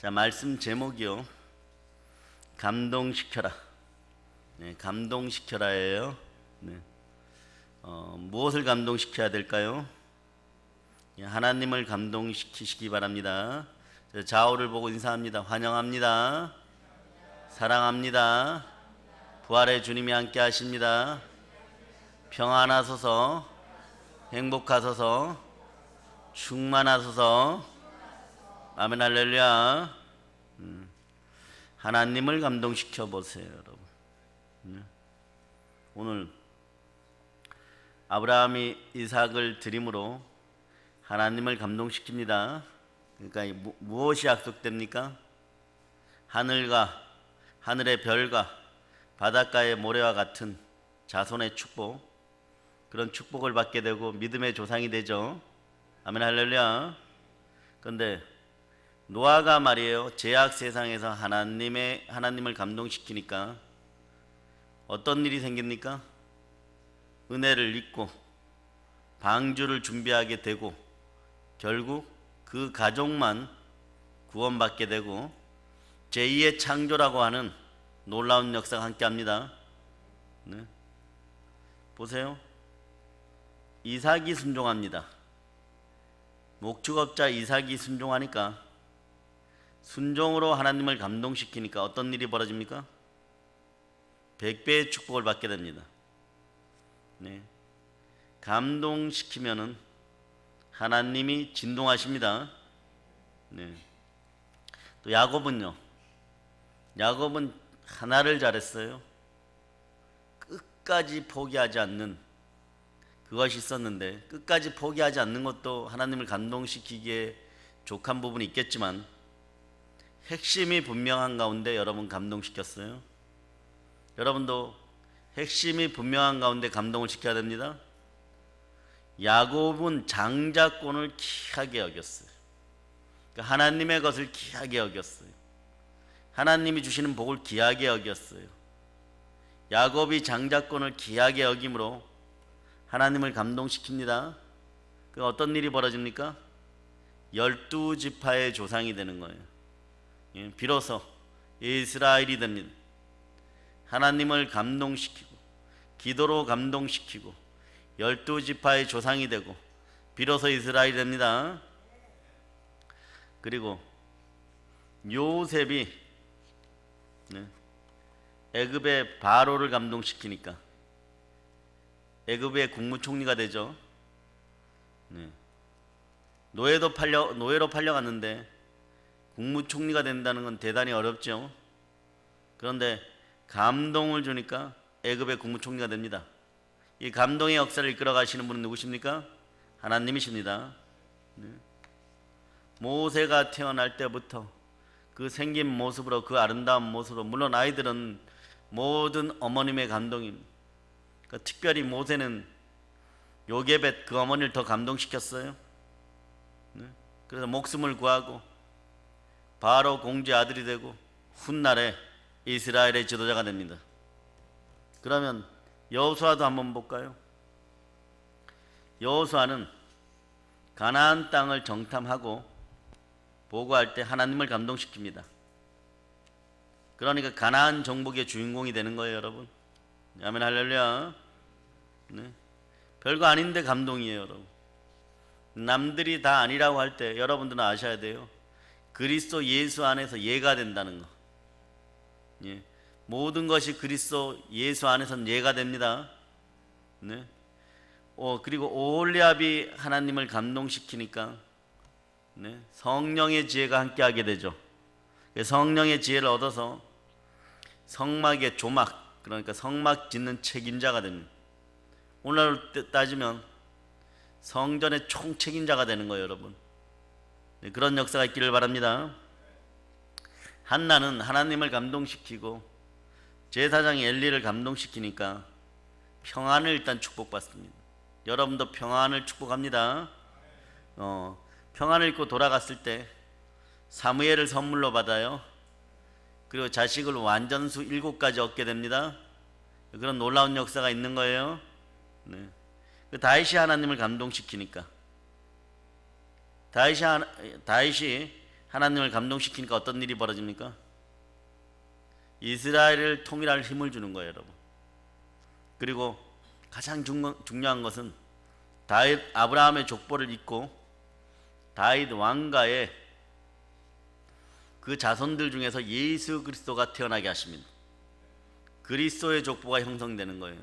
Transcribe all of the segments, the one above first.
자, 말씀 제목이요. 감동시켜라. 네, 감동시켜라예요. 네. 무엇을 감동시켜야 될까요? 하나님을 감동시키시기 바랍니다. 좌우를 보고 인사합니다. 환영합니다. 사랑합니다. 부활의 주님이 함께 하십니다. 평안하소서, 행복하소서, 충만하소서. 아멘 할렐루야. 하나님을 감동시켜 보세요, 여러분. 오늘 아브라함이 이삭을 드림으로 하나님을 감동시킵니다. 그러니까 무엇이 약속됩니까? 하늘의 별과 바닷가의 모래와 같은 자손의 축복, 그런 축복을 받게 되고 믿음의 조상이 되죠. 아멘 할렐루야. 그런데 노아가 말이에요, 죄악 세상에서 하나님을 감동시키니까 어떤 일이 생깁니까? 은혜를 잊고 방주를 준비하게 되고 결국 그 가족만 구원받게 되고 제2의 창조라고 하는 놀라운 역사가 함께합니다. 네. 보세요. 이삭이 순종합니다. 목축업자 이삭이 순종하니까, 순종으로 하나님을 감동시키니까 어떤 일이 벌어집니까? 100배의 축복을 받게 됩니다. 네. 감동시키면은 하나님이 진동하십니다. 네. 또 야곱은 하나를 잘했어요. 끝까지 포기하지 않는 그것이 있었는데, 끝까지 포기하지 않는 것도 하나님을 감동시키기에 족한 부분이 있겠지만 핵심이 분명한 가운데 여러분 감동시켰어요. 여러분도 핵심이 분명한 가운데 감동을 시켜야 됩니다. 야곱은 장자권을 귀하게 여겼어요. 그러니까 하나님의 것을 귀하게 여겼어요. 하나님이 주시는 복을 귀하게 여겼어요. 야곱이 장자권을 귀하게 여김으로 하나님을 감동시킵니다. 그 어떤 일이 벌어집니까? 12지파의 조상이 되는 거예요. 비로소 이스라엘이 됩니다. 하나님을 감동시키고 기도로 감동시키고 12지파의 조상이 되고 비로소 이스라엘이 됩니다. 그리고 요셉이 애굽의 바로를 감동시키니까 애굽의 국무총리가 되죠. 노예로 팔려갔는데 국무총리가 된다는 건 대단히 어렵죠. 그런데 감동을 주니까 애굽의 국무총리가 됩니다. 이 감동의 역사를 이끌어 가시는 분은 누구십니까? 하나님이십니다. 모세가 태어날 때부터 그 생긴 모습으로, 그 아름다운 모습으로, 물론 아이들은 모든 어머님의 감동입니다. 그러니까 특별히 모세는 요게벳 그 어머니를 더 감동시켰어요. 그래서 목숨을 구하고 바로 공주의 아들이 되고 훗날에 이스라엘의 지도자가 됩니다. 그러면 여호수아도 한번 볼까요? 여호수아는 가나안 땅을 정탐하고 보고할 때 하나님을 감동시킵니다. 그러니까 가나안 정복의 주인공이 되는 거예요, 여러분. 아멘 할렐루야. 네. 별거 아닌데 감동이에요, 여러분. 남들이 다 아니라고 할 때 여러분들은 아셔야 돼요. 그리스도 예수 안에서 예가 된다는 거. 예. 모든 것이 그리스도 예수 안에서는 예가 됩니다. 네. 그리고 오홀리압이 하나님을 감동시키니까 성령의 지혜가 함께하게 되죠. 성령의 지혜를 얻어서 성막의 조막, 그러니까 성막 짓는 책임자가 됩니다. 오늘날로 따지면 성전의 총책임자가 되는 거예요, 여러분. 그런 역사가 있기를 바랍니다. 한나는 하나님을 감동시키고 제사장이 엘리를 감동시키니까 평안을 일단 축복받습니다. 여러분도 평안을 축복합니다. 평안을 입고 돌아갔을 때 사무엘을 선물로 받아요. 그리고 자식을 완전수 7가지 얻게 됩니다. 그런 놀라운 역사가 있는 거예요. 네. 다윗이 하나님을 감동시키니까 다윗이 하나님을 감동시키니까 어떤 일이 벌어집니까? 이스라엘을 통일할 힘을 주는 거예요, 여러분. 그리고 가장 중요한 것은 다윗 아브라함의 족보를 잇고 다윗 왕가의 그 자손들 중에서 예수 그리스도가 태어나게 하십니다. 그리스도의 족보가 형성되는 거예요.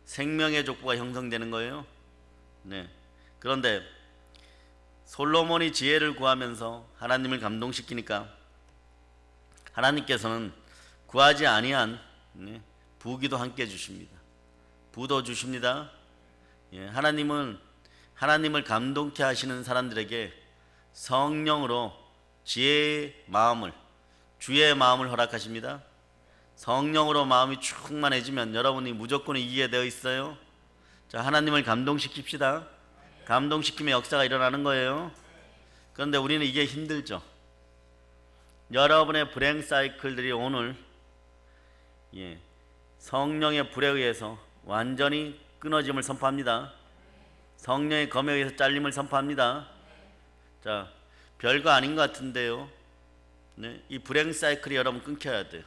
생명의 족보가 형성되는 거예요. 네. 그런데 솔로몬이 지혜를 구하면서 하나님을 감동시키니까 하나님께서는 구하지 아니한 부귀도 함께 주십니다. 부도 주십니다. 예, 하나님은 하나님을 감동케 하시는 사람들에게 성령으로 지혜의 마음을, 주의 마음을 허락하십니다. 성령으로 마음이 충만해지면 여러분이 무조건 이기게 되어 있어요. 자, 하나님을 감동시킵시다. 감동시키면 역사가 일어나는 거예요. 그런데 우리는 이게 힘들죠. 여러분의 불행 사이클들이 오늘 성령의 불에 의해서 완전히 끊어짐을 선포합니다. 성령의 검에 의해서 잘림을 선포합니다. 자, 별거 아닌 것 같은데요. 네, 이 불행 사이클이 여러분 끊겨야 돼요.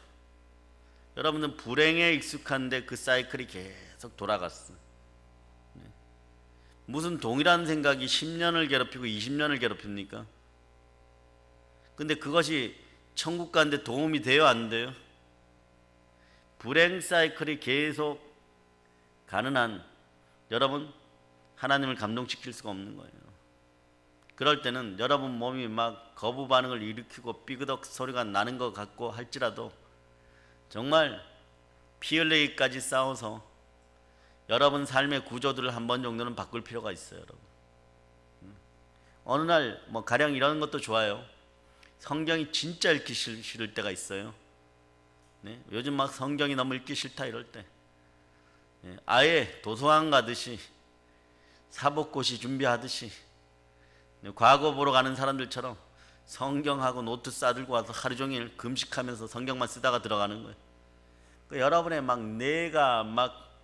여러분은 불행에 익숙한데 그 사이클이 계속 돌아갔어. 네. 무슨 동일한 생각이 10년을 괴롭히고 20년을 괴롭힙니까? 근데 그것이 천국 가는데 도움이 돼요, 안 돼요? 불행 사이클이 계속 가는 한 여러분 하나님을 감동시킬 수가 없는 거예요. 그럴 때는 여러분 몸이 막 거부 반응을 일으키고 삐그덕 소리가 나는 것 같고 할지라도 정말 피 흘리기까지 싸워서 여러분 삶의 구조들을 한 번 정도는 바꿀 필요가 있어요, 여러분. 어느 날 뭐 가령 이런 것도 좋아요. 성경이 진짜 읽기 싫을 때가 있어요. 네? 요즘 막 성경이 너무 읽기 싫다 이럴 때 아예 도서관 가듯이 사복고시 준비하듯이 과거 보러 가는 사람들처럼 성경하고 노트 싸들고 와서 하루 종일 금식하면서 성경만 쓰다가 들어가는 거예요. 그 여러분의 막 뇌가 막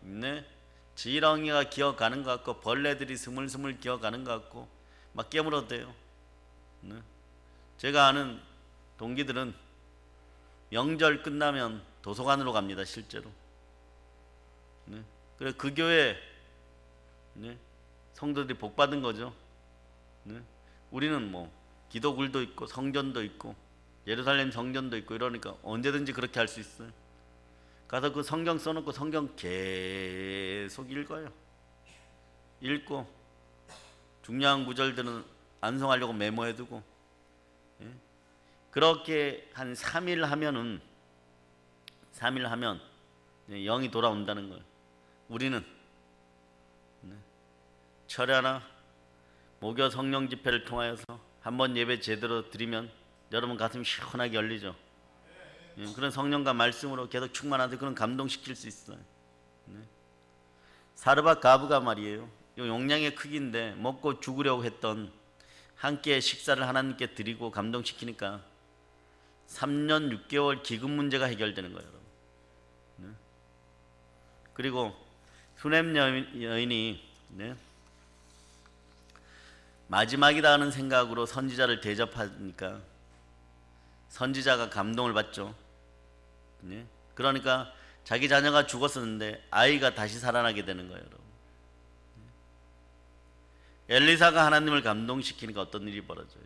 지렁이가 기어가는 것 같고 벌레들이 스물스물 기어가는 것 같고 막 깨물어대요. 제가 아는 동기들은 명절 끝나면 도서관으로 갑니다, 실제로. 그래 그 교회 성도들이 복 받은 거죠. 우리는 뭐 기도굴도 있고 성전도 있고 예루살렘 성전도 있고 이러니까 언제든지 그렇게 할 수 있어요. 가서 그 성경 써놓고 성경 계속 읽어요. 읽고 중요한 구절들은 암송하려고 메모해두고 그렇게 한 3일 하면 영이 돌아온다는 거예요. 우리는 철야나 목요 성령 집회를 통하여서 한번 예배 제대로 드리면 여러분 가슴이 시원하게 열리죠. 그런 성령과 말씀으로 계속 충만하듯 그런 감동시킬 수 있어요. 사르밧 가브가 말이에요. 이 용량의 크기인데 먹고 죽으려고 했던 한 끼의 식사를 하나님께 드리고 감동시키니까 3년 6개월 기금 문제가 해결되는 거예요, 여러분. 그리고 수넴 여인이 마지막이다 하는 생각으로 선지자를 대접하니까 선지자가 감동을 받죠. 그러니까 자기 자녀가 죽었었는데 아이가 다시 살아나게 되는 거예요, 여러분. 엘리사가 하나님을 감동시키니까 어떤 일이 벌어져요?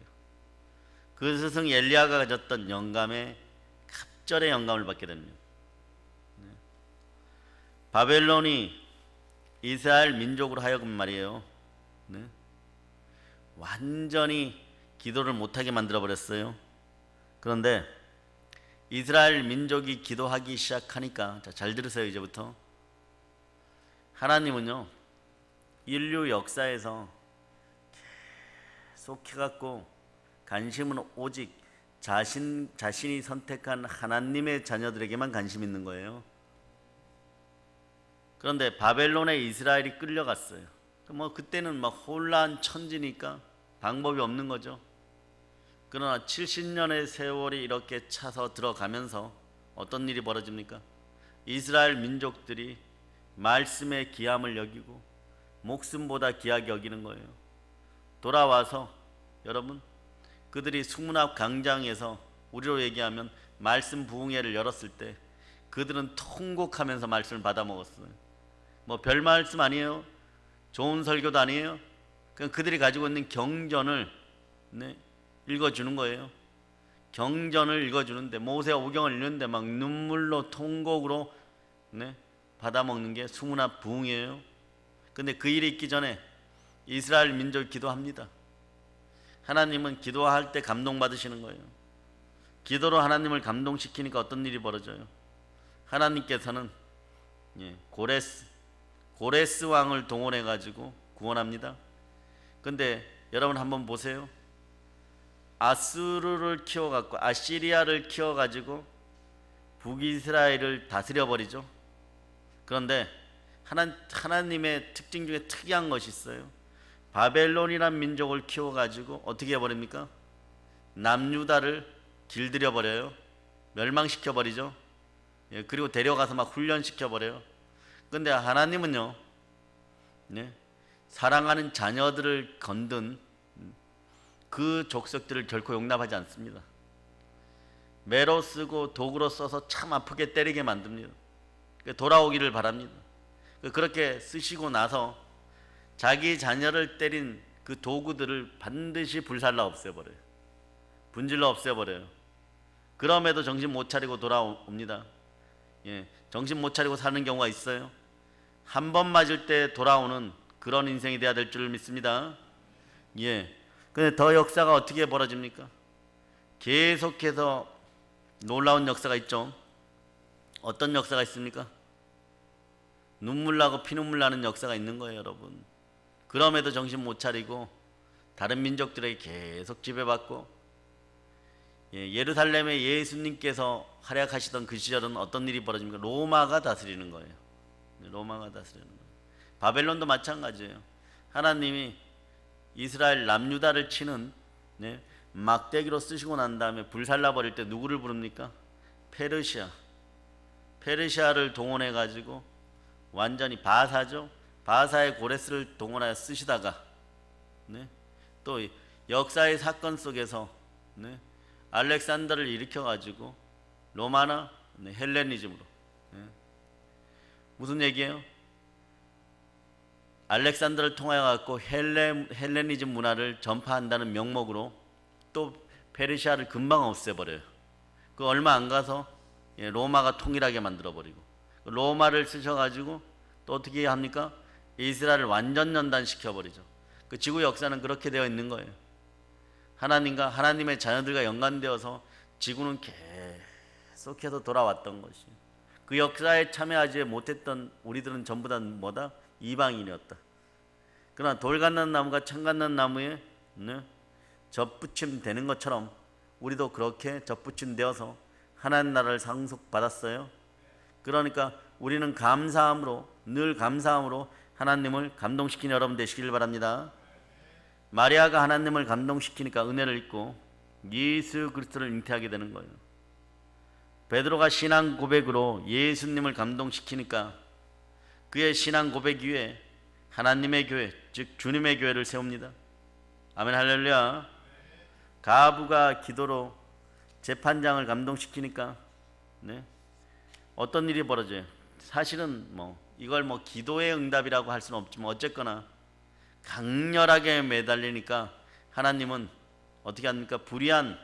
그 스승 엘리야가 가졌던 영감에 갑절의 영감을 받게 됩니다. 바벨론이 이스라엘 민족으로 하여금 말이에요, 완전히 기도를 못하게 만들어 버렸어요. 그런데 이스라엘 민족이 기도하기 시작하니까, 자, 잘 들으세요. 이제부터 하나님은요 인류 역사에서 계속 해갖고 관심은 오직 자신이 선택한 하나님의 자녀들에게만 관심 있는 거예요. 그런데 바벨론에 이스라엘이 끌려갔어요. 뭐 그때는 막 혼란 천지니까 방법이 없는 거죠. 그러나 70년의 세월이 이렇게 차서 들어가면서 어떤 일이 벌어집니까? 이스라엘 민족들이 말씀의 귀함을 여기고 목숨보다 귀하게 여기는 거예요. 돌아와서 여러분 그들이 수문앞 광장에서 우리로 얘기하면 말씀 부흥회를 열었을 때 그들은 통곡하면서 말씀을 받아 먹었어요. 뭐 별 말씀 아니에요. 좋은 설교도 아니에요. 그냥 그들이 가지고 있는 경전을 읽어주는 거예요. 경전을 읽어주는데, 모세와 오경을 읽는데 막 눈물로 통곡으로 받아 먹는 게 수문앞 부흥이에요. 근데 그 일이 있기 전에 이스라엘 민족이 기도합니다. 하나님은 기도할 때 감동받으시는 거예요. 기도로 하나님을 감동시키니까 어떤 일이 벌어져요? 하나님께서는 고레스 왕을 동원해 가지고 구원합니다. 근데 여러분 한번 보세요. 아수르를 키워갖고, 아시리아를 키워가지고 북이스라엘을 다스려 버리죠. 그런데 하나님의 특징 중에 특이한 것이 있어요. 바벨론이란 민족을 키워가지고 어떻게 해버립니까? 남유다를 길들여 버려요. 멸망시켜 버리죠. 그리고 데려가서 막 훈련시켜 버려요. 근데 하나님은요, 사랑하는 자녀들을 건든 그 족속들을 결코 용납하지 않습니다. 매로 쓰고 도구로 써서 참 아프게 때리게 만듭니다. 돌아오기를 바랍니다. 그렇게 쓰시고 나서 자기 자녀를 때린 그 도구들을 반드시 불살라 없애버려요. 분질러 없애버려요. 그럼에도 정신 못 차리고 돌아옵니다. 정신 못 차리고 사는 경우가 있어요. 한 번 맞을 때 돌아오는 그런 인생이 돼야 될 줄 믿습니다. 근데 더 역사가 어떻게 벌어집니까? 계속해서 놀라운 역사가 있죠. 어떤 역사가 있습니까? 눈물 나고 피눈물 나는 역사가 있는 거예요, 여러분. 그럼에도 정신 못 차리고 다른 민족들에게 계속 지배받고, 예루살렘에 예수님께서 활약하시던 그 시절은 어떤 일이 벌어집니까? 로마가 다스리는 거예요. 로마가 다스리는 거예요. 바벨론도 마찬가지예요. 하나님이 이스라엘 남유다를 치는 막대기로 쓰시고 난 다음에 불살라 버릴 때 누구를 부릅니까? 페르시아를 동원해 가지고 완전히 바사죠. 바사의 고레스를 동원하여 쓰시다가 또 역사의 사건 속에서 알렉산더를 일으켜 가지고 로마나 헬레니즘으로, 무슨 얘기예요? 알렉산더를 통하여 갖고 헬레니즘 문화를 전파한다는 명목으로 또 페르시아를 금방 없애버려요. 그 얼마 안 가서 로마가 통일하게 만들어버리고, 로마를 쓰셔가지고 또 어떻게 합니까? 이스라엘을 완전 연단시켜버리죠. 그 지구 역사는 그렇게 되어 있는 거예요. 하나님과 하나님의 자녀들과 연관되어서 지구는 계속해서 돌아왔던 것이, 그 역사에 참여하지 못했던 우리들은 전부 다 뭐다? 이방인이었다. 그러나 돌 갖는 나무가 창 갖는 나무에 접붙임 되는 것처럼 우리도 그렇게 접붙임 되어서 하나님 나라를 상속받았어요. 그러니까 우리는 감사함으로, 늘 감사함으로 하나님을 감동시키는 여러분 되시길 바랍니다. 마리아가 하나님을 감동시키니까 은혜를 입고 예수 그리스도를 잉태하게 되는 거예요. 베드로가 신앙 고백으로 예수님을 감동시키니까 그의 신앙 고백 위에 하나님의 교회, 즉 주님의 교회를 세웁니다. 아멘, 할렐루야. 가부가 기도로 재판장을 감동시키니까 어떤 일이 벌어져요? 사실은 이걸 기도의 응답이라고 할 수는 없지만 어쨌거나 강렬하게 매달리니까 하나님은 어떻게 합니까? 불의한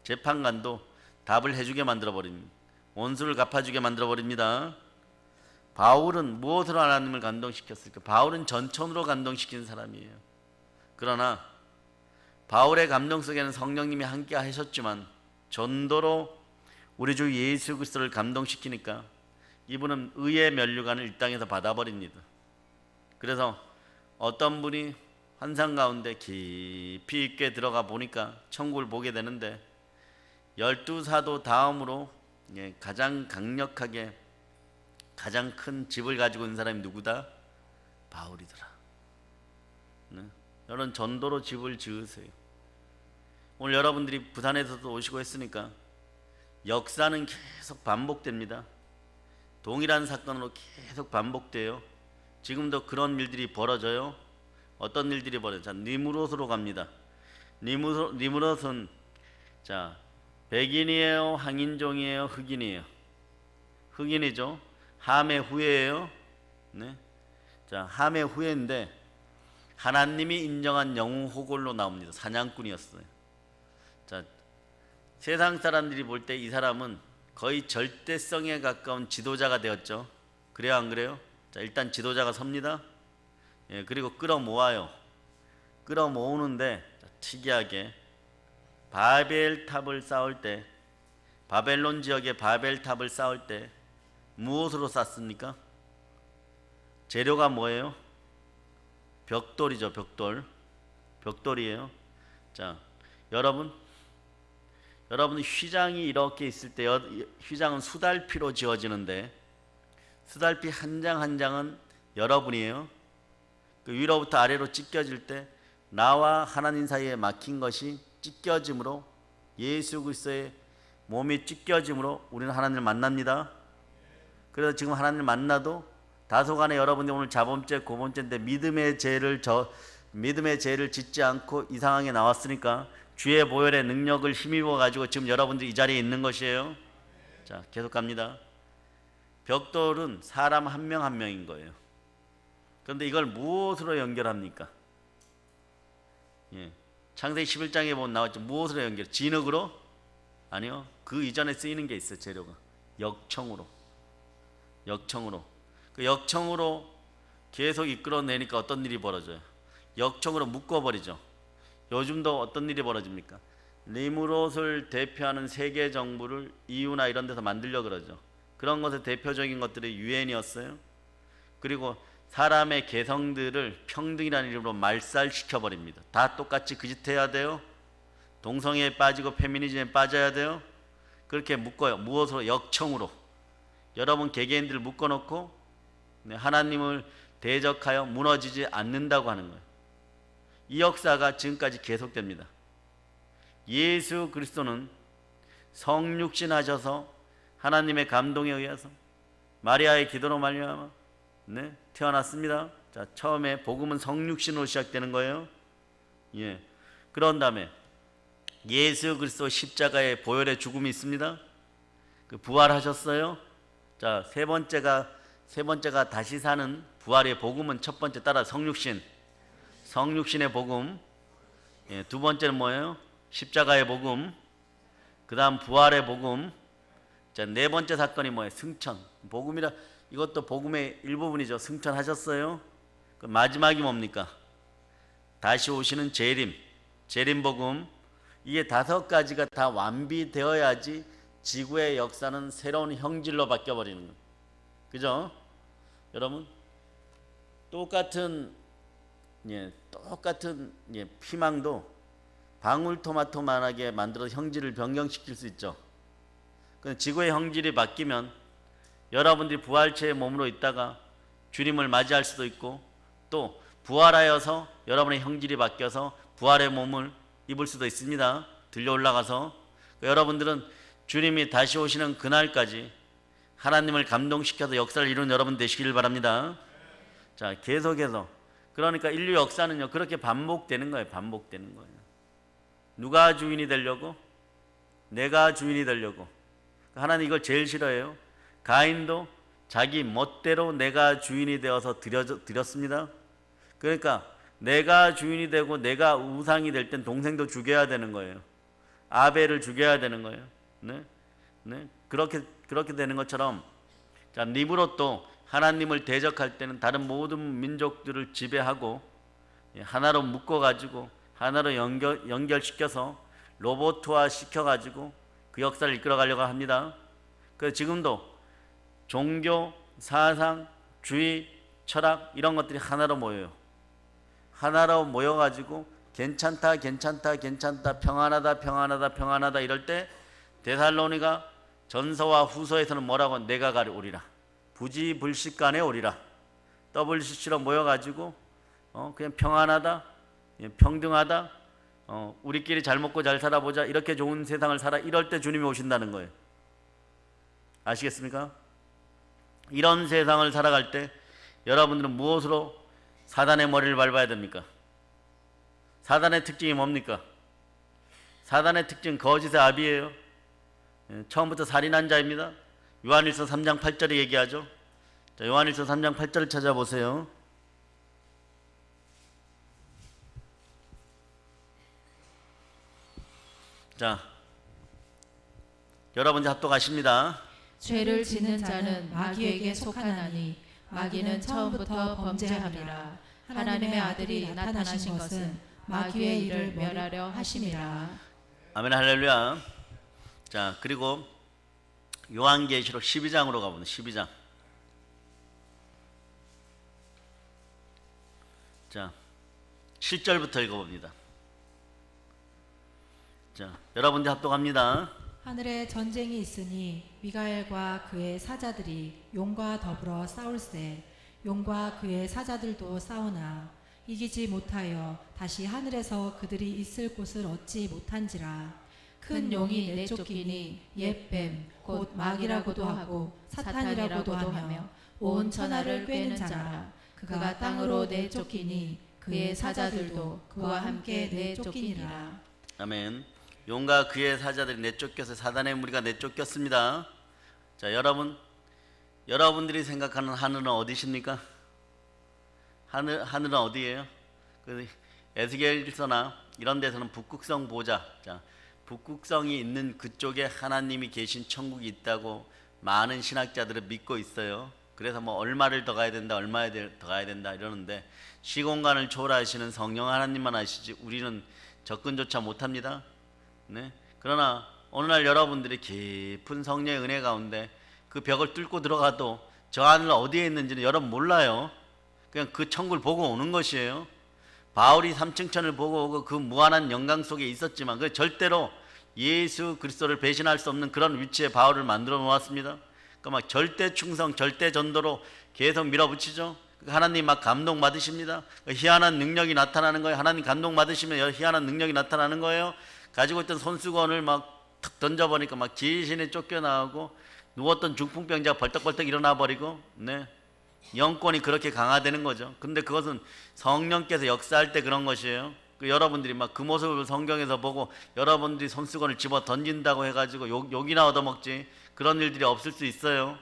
재판관도 답을 해주게 만들어버립니다. 원수를 갚아주게 만들어버립니다. 바울은 무엇으로 하나님을 감동시켰을까? 바울은 전천으로 감동시킨 사람이에요. 그러나 바울의 감동 속에는 성령님이 함께 하셨지만 전도로 우리 주 예수 그리스도를 감동시키니까 이분은 의의 면류관을 이 땅에서 받아버립니다. 그래서 어떤 분이 환상 가운데 깊이 있게 들어가 보니까 천국을 보게 되는데, 12사도 다음으로 가장 강력하게 가장 큰 집을 가지고 있는 사람이 누구다? 바울이더라. 여러분, 전도로 집을 지으세요. 오늘 여러분들이 부산에서도 오시고 했으니까 역사는 계속 반복됩니다. 동일한 사건으로 계속 반복돼요. 지금도 그런 일들이 벌어져요. 어떤 일들이 벌어져요? 니므롯으로 갑니다. 니무롯은 자 백인이에요, 황인종이에요, 흑인이에요? 흑인이죠. 함의 후예예요. 네. 자 함의 후예인데 하나님이 인정한 영웅 호골로 나옵니다. 사냥꾼이었어요. 자 세상 사람들이 볼 때 이 사람은 거의 절대성에 가까운 지도자가 되었죠. 그래요, 안 그래요? 자 일단 지도자가 섭니다. 예, 그리고 끌어모아요. 끌어모으는데 특이하게 바벨탑을 쌓을 때, 바벨론 지역의 바벨탑을 쌓을 때 무엇으로 쌓습니까? 재료가 뭐예요? 벽돌이죠. 벽돌이에요. 자 여러분 휘장이 이렇게 있을 때 휘장은 수달피로 지어지는데 수달피 한 장 한 장은 여러분이에요. 그 위로부터 아래로 찢겨질 때 나와 하나님 사이에 막힌 것이 찢겨짐으로, 예수 그리스도의 몸이 찢겨짐으로 우리는 하나님을 만납니다. 그래서 지금 하나님을 만나도 다소간에 여러분이 오늘 자범죄 고범죄인데 믿음의 죄를 짓지 않고 이 상황에 나왔으니까 주의 보혈의 능력을 힘입어 가지고 지금 여러분들이 이 자리에 있는 것이에요. 자 계속 갑니다. 벽돌은 사람 한 명 한 명인 거예요. 그런데 이걸 무엇으로 연결합니까? 예. 창세기 11장에 보면 나왔죠. 무엇으로 연결? 진흙으로? 아니요. 그 이전에 쓰이는 게 있어요. 재료가 역청으로. 그 역청으로 계속 이끌어내니까 어떤 일이 벌어져요? 역청으로 묶어버리죠. 요즘도 어떤 일이 벌어집니까? 니무롯을 대표하는 세계 정부를 EU나 이런 데서 만들려고 그러죠. 그런 것의 대표적인 것들이 유엔이었어요. 그리고 사람의 개성들을 평등이라는 이름으로 말살시켜버립니다. 다 똑같이 그 짓 해야 돼요. 동성애에 빠지고 페미니즘에 빠져야 돼요. 그렇게 묶어요. 무엇으로? 역청으로. 여러분 개개인들을 묶어놓고 하나님을 대적하여 무너지지 않는다고 하는 거예요. 이 역사가 지금까지 계속됩니다. 예수 그리스도는 성육신 하셔서 하나님의 감동에 의해서 마리아의 기도로 말미암아 태어났습니다. 자, 처음에 복음은 성육신으로 시작되는 거예요. 예. 그런 다음에 예수 그리스도 십자가의 보혈의 죽음이 있습니다. 그 부활하셨어요. 자, 세 번째가 다시 사는 부활의 복음은 첫 번째 따라 성육신의 복음. 예, 두 번째는 뭐예요? 십자가의 복음. 그다음 부활의 복음. 자, 네 번째 사건이 뭐예요? 승천. 복음이라 이것도 복음의 일부분이죠. 승천하셨어요. 그 마지막이 뭡니까? 다시 오시는 재림 복음. 이게 다섯 가지가 다 완비되어야지 지구의 역사는 새로운 형질로 바뀌어 버리는 거예요. 그죠? 여러분 똑같은 피망도 방울토마토만하게 만들어서 형질을 변경시킬 수 있죠. 지구의 형질이 바뀌면 여러분들이 부활체의 몸으로 있다가 주님을 맞이할 수도 있고 또 부활하여서 여러분의 형질이 바뀌어서 부활의 몸을 입을 수도 있습니다. 들려 올라가서 여러분들은 주님이 다시 오시는 그날까지 하나님을 감동시켜서 역사를 이루는 여러분 되시길 바랍니다. 자, 계속해서 그러니까 인류 역사는요 그렇게 반복되는 거예요. 누가 주인이 되려고? 내가 주인이 되려고. 하나님 이걸 제일 싫어해요. 가인도 자기 멋대로 내가 주인이 되어서 드렸습니다. 그러니까 내가 주인이 되고 내가 우상이 될 땐 동생도 죽여야 되는 거예요. 아벨을 죽여야 되는 거예요. 그렇게 되는 것처럼 자, 니브롯도 하나님을 대적할 때는 다른 모든 민족들을 지배하고 하나로 묶어가지고 하나로 연결시켜서 로봇화 시켜가지고 그 역사를 이끌어가려고 합니다. 그래서 지금도 종교, 사상, 주의, 철학 이런 것들이 하나로 모여요. 하나로 모여가지고 괜찮다 평안하다 이럴 때 데살로니가 전서와 후서에서는 뭐라고? 내가 가리오리라. 부지불식간에 오리라. WCC로 모여가지고 그냥 평안하다, 평등하다, 우리끼리 잘 먹고 잘 살아보자, 이렇게 좋은 세상을 살아, 이럴 때 주님이 오신다는 거예요. 아시겠습니까? 이런 세상을 살아갈 때 여러분들은 무엇으로 사단의 머리를 밟아야 됩니까? 사단의 특징이 뭡니까? 사단의 특징 거짓의 아비예요. 처음부터 살인한 자입니다. 요한일서 3장 8절에 얘기하죠. 자, 요한일서 3장 8절을 찾아보세요. 자, 여러분 이제 합독하십니다. 죄를 짓는 자는 마귀에게 속하나니 마귀는 처음부터 범죄함이라. 하나님의 아들이 나타나신 것은 마귀의 일을 멸하려 하심이라. 아멘 할렐루야. 자, 그리고 요한계시록 12장으로 가보면 12장. 자, 7절부터 읽어봅니다. 자, 여러분들 합독합니다. 하늘에 전쟁이 있으니 미가엘과 그의 사자들이 용과 더불어 싸울세. 용과 그의 사자들도 싸우나 이기지 못하여 다시 하늘에서 그들이 있을 곳을 얻지 못한지라. 큰 용이 내쫓기니 옛뱀 곧 마귀라고도 하고 사탄이라고도 하며 온 천하를 꿰는 자라. 그가 땅으로 내쫓기니 그의 사자들도 그와 함께 내쫓기니라. 아멘. 용과 그의 사자들이 내쫓겨서 사단의 무리가 내쫓겼습니다. 자, 여러분들이 생각하는 하늘은 어디십니까? 하늘은 어디예요? 그 에스겔서나 이런 데서는 북극성 보자. 자, 북극성이 있는 그쪽에 하나님이 계신 천국이 있다고 많은 신학자들은 믿고 있어요. 그래서 뭐 얼마를 더 가야 된다, 얼마에 더 가야 된다 이러는데 시공간을 초월하시는 성령 하나님만 아시지 우리는 접근조차 못합니다. 네? 그러나 어느 날 여러분들이 깊은 성령의 은혜 가운데 그 벽을 뚫고 들어가도 저 하늘 어디에 있는지는 여러분 몰라요. 그냥 그 천국을 보고 오는 것이에요. 바울이 삼층천을 보고 오고 그 무한한 영광 속에 있었지만 그 절대로 예수 그리스도를 배신할 수 없는 그런 위치에 바울을 만들어 놓았습니다. 그러니까 막 절대 충성, 절대 전도로 계속 밀어붙이죠. 하나님 막 감동 받으십니다. 희한한 능력이 나타나는 거예요. 하나님 감동 받으시면 희한한 능력이 나타나는 거예요. 가지고 있던 손수건을 막 탁 던져버리니까 막 귀신이 쫓겨나오고 누웠던 중풍병자가 벌떡벌떡 일어나 버리고, 네, 영권이 그렇게 강화되는 거죠. 근데 그것은 성령께서 역사할 때 그런 것이에요. 여러분들이 막 그 모습을 성경에서 보고 여러분들이 손수건을 집어 던진다고 해가지고 욕이나 얻어먹지 그런 일들이 없을 수 있어요.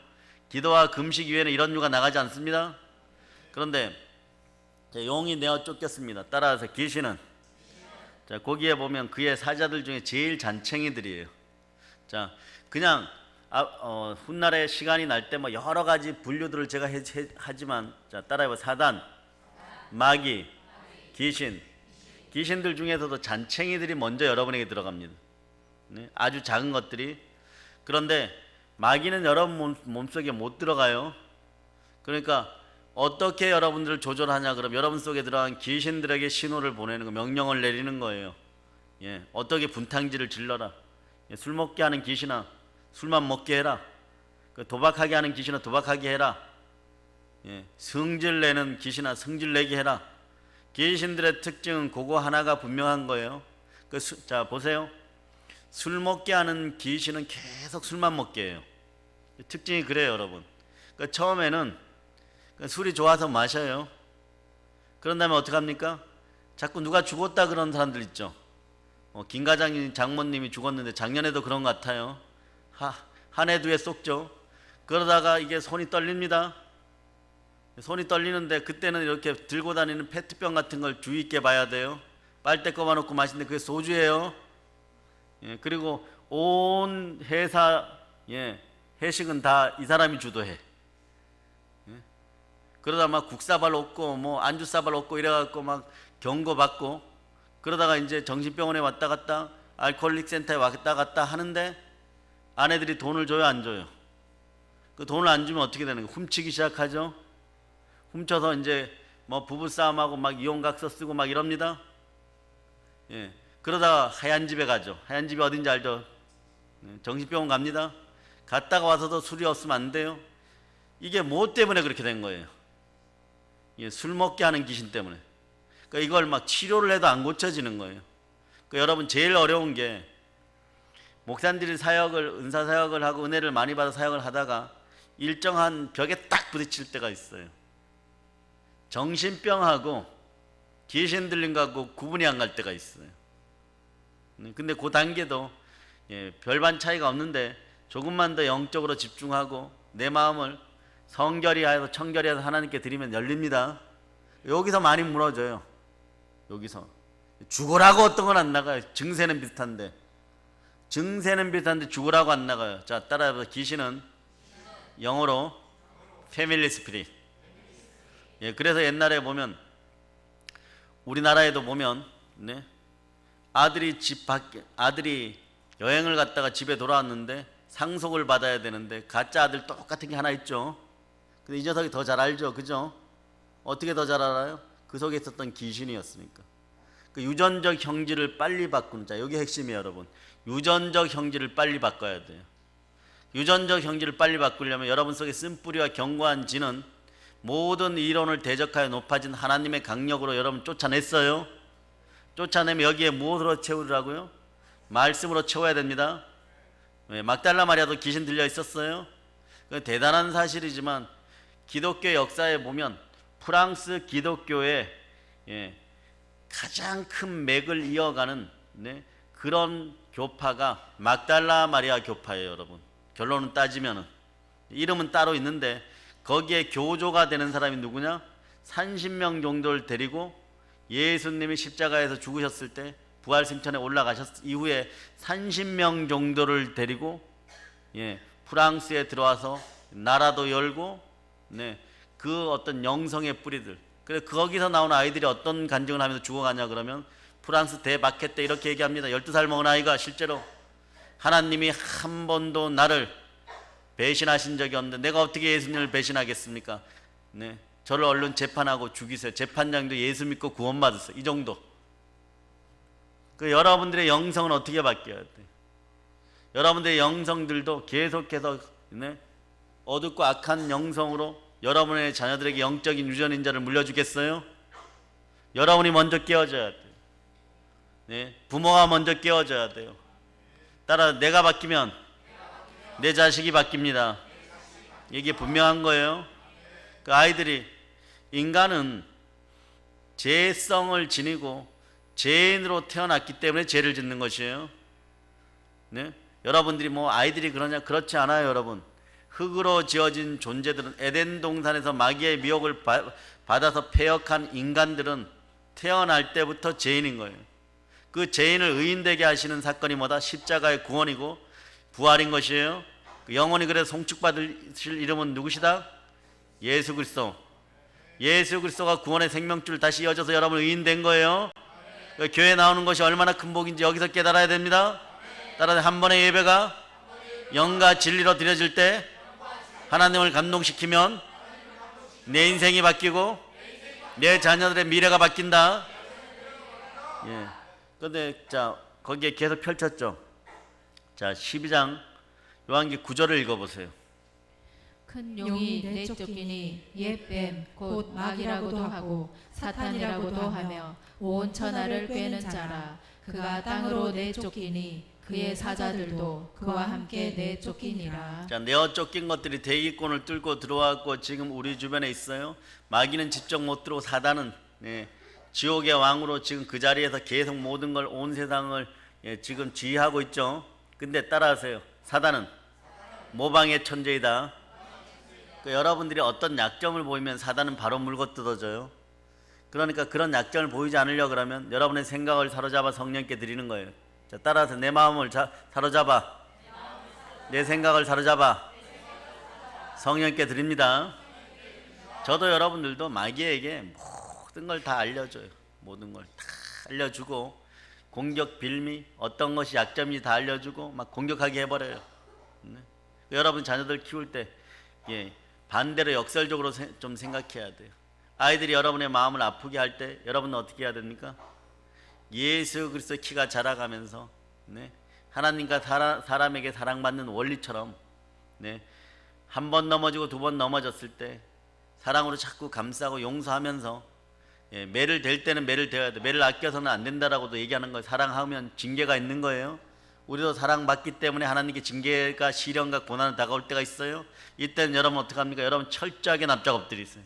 기도와 금식 이외에는 이런 유가 나가지 않습니다. 그런데 용이 내어 쫓겼습니다. 따라서 귀신은, 자, 거기에 보면 그의 사자들 중에 제일 잔챙이들이에요. 자, 그냥 훗날에 시간이 날 때 뭐 여러 가지 분류들을 제가 하지만, 자, 따라해봐. 사단, 마귀, 귀신들 중에서도 잔챙이들이 먼저 여러분에게 들어갑니다. 네? 아주 작은 것들이. 그런데 마귀는 여러분 몸속에 못 들어가요. 그러니까 어떻게 여러분들을 조절하냐 그럼 여러분 속에 들어간 귀신들에게 신호를 보내는 거, 명령을 내리는 거예요. 예, 어떻게 분탕질을 질러라. 예, 술 먹게 하는 귀신아 술만 먹게 해라. 도박하게 하는 귀신아 도박하게 해라. 예, 성질 내는 귀신아 성질 내게 해라. 귀신들의 특징은 그거 하나가 분명한 거예요. 자, 보세요. 술 먹게 하는 귀신은 계속 술만 먹게 해요. 특징이 그래요, 여러분. 처음에는 술이 좋아서 마셔요. 그런 다음에 어떡합니까? 자꾸 누가 죽었다 그런 사람들 있죠. 김과장 장모님이 죽었는데 작년에도 그런 것 같아요. 한 해 두 해 쏙죠. 그러다가 이게 손이 떨립니다. 손이 떨리는데 그때는 이렇게 들고 다니는 페트병 같은 걸 주의 있게 봐야 돼요. 빨대 꼽아놓고 마시는데 그게 소주예요. 예, 그리고 온 회사, 예, 회식은 다 이 사람이 주도해. 그러다 막 국사발 없고 뭐 안주사발 없고 이래갖고 막 경고받고 그러다가 이제 정신병원에 왔다 갔다 알코올릭 센터에 왔다 갔다 하는데 아내들이 돈을 줘요, 안 줘요? 그 돈을 안 주면 어떻게 되는 거예요? 훔치기 시작하죠. 훔쳐서 이제 뭐 부부싸움하고 막 이혼각서 쓰고 막 이럽니다. 예. 그러다가 하얀 집에 가죠. 하얀 집이 어딘지 알죠? 정신병원 갑니다. 갔다가 와서도 술이 없으면 안 돼요. 이게 뭐 때문에 그렇게 된 거예요? 예, 술 먹게 하는 귀신 때문에. 그러니까 이걸 막 치료를 해도 안 고쳐지는 거예요. 그러니까 여러분 제일 어려운 게 목사님들이 은사 사역을 하고 은혜를 많이 받아 사역을 하다가 일정한 벽에 딱 부딪힐 때가 있어요. 정신병하고 귀신 들린 거하고 구분이 안 갈 때가 있어요. 근데 그 단계도 별반 차이가 없는데 조금만 더 영적으로 집중하고 내 마음을 성결히 하여서 청결히 해서 하나님께 드리면 열립니다. 여기서 많이 무너져요. 여기서 죽으라고 어떤 건 안 나가요. 증세는 비슷한데 죽으라고 안 나가요. 자, 따라해서 귀신은 영어로 패밀리 스피릿. 그래서 옛날에 보면 우리나라에도 보면 아들이 여행을 갔다가 집에 돌아왔는데 상속을 받아야 되는데 가짜 아들 똑같은 게 하나 있죠. 근데 이 녀석이 더 잘 알죠, 그죠? 어떻게 더 잘 알아요? 그 속에 있었던 귀신이었으니까. 그 유전적 형질을 빨리 바꾸는 자, 여기 핵심이에요, 여러분. 유전적 형질을 빨리 바꿔야 돼요. 유전적 형질을 빨리 바꾸려면 여러분 속에 쓴뿌리와 견고한 지는 모든 이론을 대적하여 높아진 하나님의 강력으로 여러분 쫓아냈어요. 쫓아내면 여기에 무엇으로 채우라고요? 말씀으로 채워야 됩니다. 막달라 마리아도 귀신 들려 있었어요. 대단한 사실이지만 기독교 역사에 보면 프랑스 기독교의 가장 큰 맥을 이어가는 그런 교파가 막달라 마리아 교파예요, 여러분. 결론은 따지면은 이름은 따로 있는데 거기에 교조가 되는 사람이 누구냐? 30명 정도를 데리고 예수님이 십자가에서 죽으셨을 때 부활승천에 올라가셨 이후에 30명 정도를 데리고 프랑스에 들어와서 나라도 열고 그 어떤 영성의 뿌리들. 그래서 거기서 나온 아이들이 어떤 간증을 하면서 죽어가냐 그러면 프랑스 대마켓 때 이렇게 얘기합니다. 12살 먹은 아이가 실제로 하나님이 한 번도 나를 배신하신 적이 없는데 내가 어떻게 예수님을 배신하겠습니까? 저를 얼른 재판하고 죽이세요. 재판장도 예수 믿고 구원받으세요. 이 정도. 그 여러분들의 영성은 어떻게 바뀌어야 돼? 여러분들의 영성들도 계속해서 어둡고 악한 영성으로 여러분의 자녀들에게 영적인 유전인자를 물려주겠어요? 여러분이 먼저 깨어져야 돼요. 부모가 먼저 깨어져야 돼요. 따라 내가 바뀌면 내 자식이 바뀝니다. 이게 분명한 거예요. 그 아이들이 인간은 죄성을 지니고 죄인으로 태어났기 때문에 죄를 짓는 것이에요. 여러분들이 뭐 아이들이 그러냐? 그렇지 않아요, 여러분. 흙으로 지어진 존재들은 에덴 동산에서 마귀의 미혹을 받아서 패역한 인간들은 태어날 때부터 죄인인 거예요. 그 죄인을 의인되게 하시는 사건이 뭐다? 십자가의 구원이고 부활인 것이에요. 영원히 그래서 송축받으실 이름은 누구시다? 예수 그리스도. 예수 그리스도가 구원의 생명줄 다시 이어져서 여러분 의인된 거예요. 교회 나오는 것이 얼마나 큰 복인지 여기서 깨달아야 됩니다. 따라서 한 번의 예배가 영과 진리로 드려질 때 하나님을 감동시키면 내 인생이 바뀌고 내 자녀들의 미래가 바뀐다. 그런데 자 거기에 계속 펼쳤죠. 자 12장 요한기 9절을 읽어보세요. 큰 용이 내쫓기니 옛뱀 곧 마귀라고도 하고 사탄이라고도 하며 온 천하를 꿰는 자라. 그가 땅으로 내쫓기니 그의 사자들도 그와 함께 내쫓기니라. 자, 내어 쫓긴 것들이 대기권을 뚫고 들어왔고 지금 우리 주변에 있어요. 마귀는 직접 못 들어오고 사단은 지옥의 왕으로 지금 그 자리에서 계속 모든 걸 온 세상을 지금 지휘하고 있죠. 근데 따라하세요. 사단은 모방의 천재이다. 여러분들이 어떤 약점을 보이면 사단은 바로 물고 뜯어져요. 그러니까 그런 약점을 보이지 않으려고 그러면 여러분의 생각을 사로잡아 성령께 드리는 거예요. 자, 따라서 내 마음을 사로잡아, 내 생각을 사로잡아 성령께 드립니다. 저도 여러분들도 마귀에게 모든 걸 다 알려줘요. 모든 걸 다 알려주고 공격 빌미 어떤 것이 약점인지 다 알려주고 막 공격하게 해버려요. 여러분 자녀들 키울 때 반대로 역설적으로 좀 생각해야 돼요. 아이들이 여러분의 마음을 아프게 할 때 여러분은 어떻게 해야 됩니까? 예수 그리스도 키가 자라가면서 하나님과 사람에게 사랑받는 원리처럼 한 번 넘어지고 두 번 넘어졌을 때 사랑으로 자꾸 감싸고 용서하면서 매를 댈 때는 매를 대야 돼. 매를 아껴서는 안 된다라고도 얘기하는 거예요. 사랑하면 징계가 있는 거예요. 우리도 사랑받기 때문에 하나님께 징계가 시련과 고난을 다가올 때가 있어요. 이때는 여러분 어떡합니까? 여러분 철저하게 납작 엎드리세요.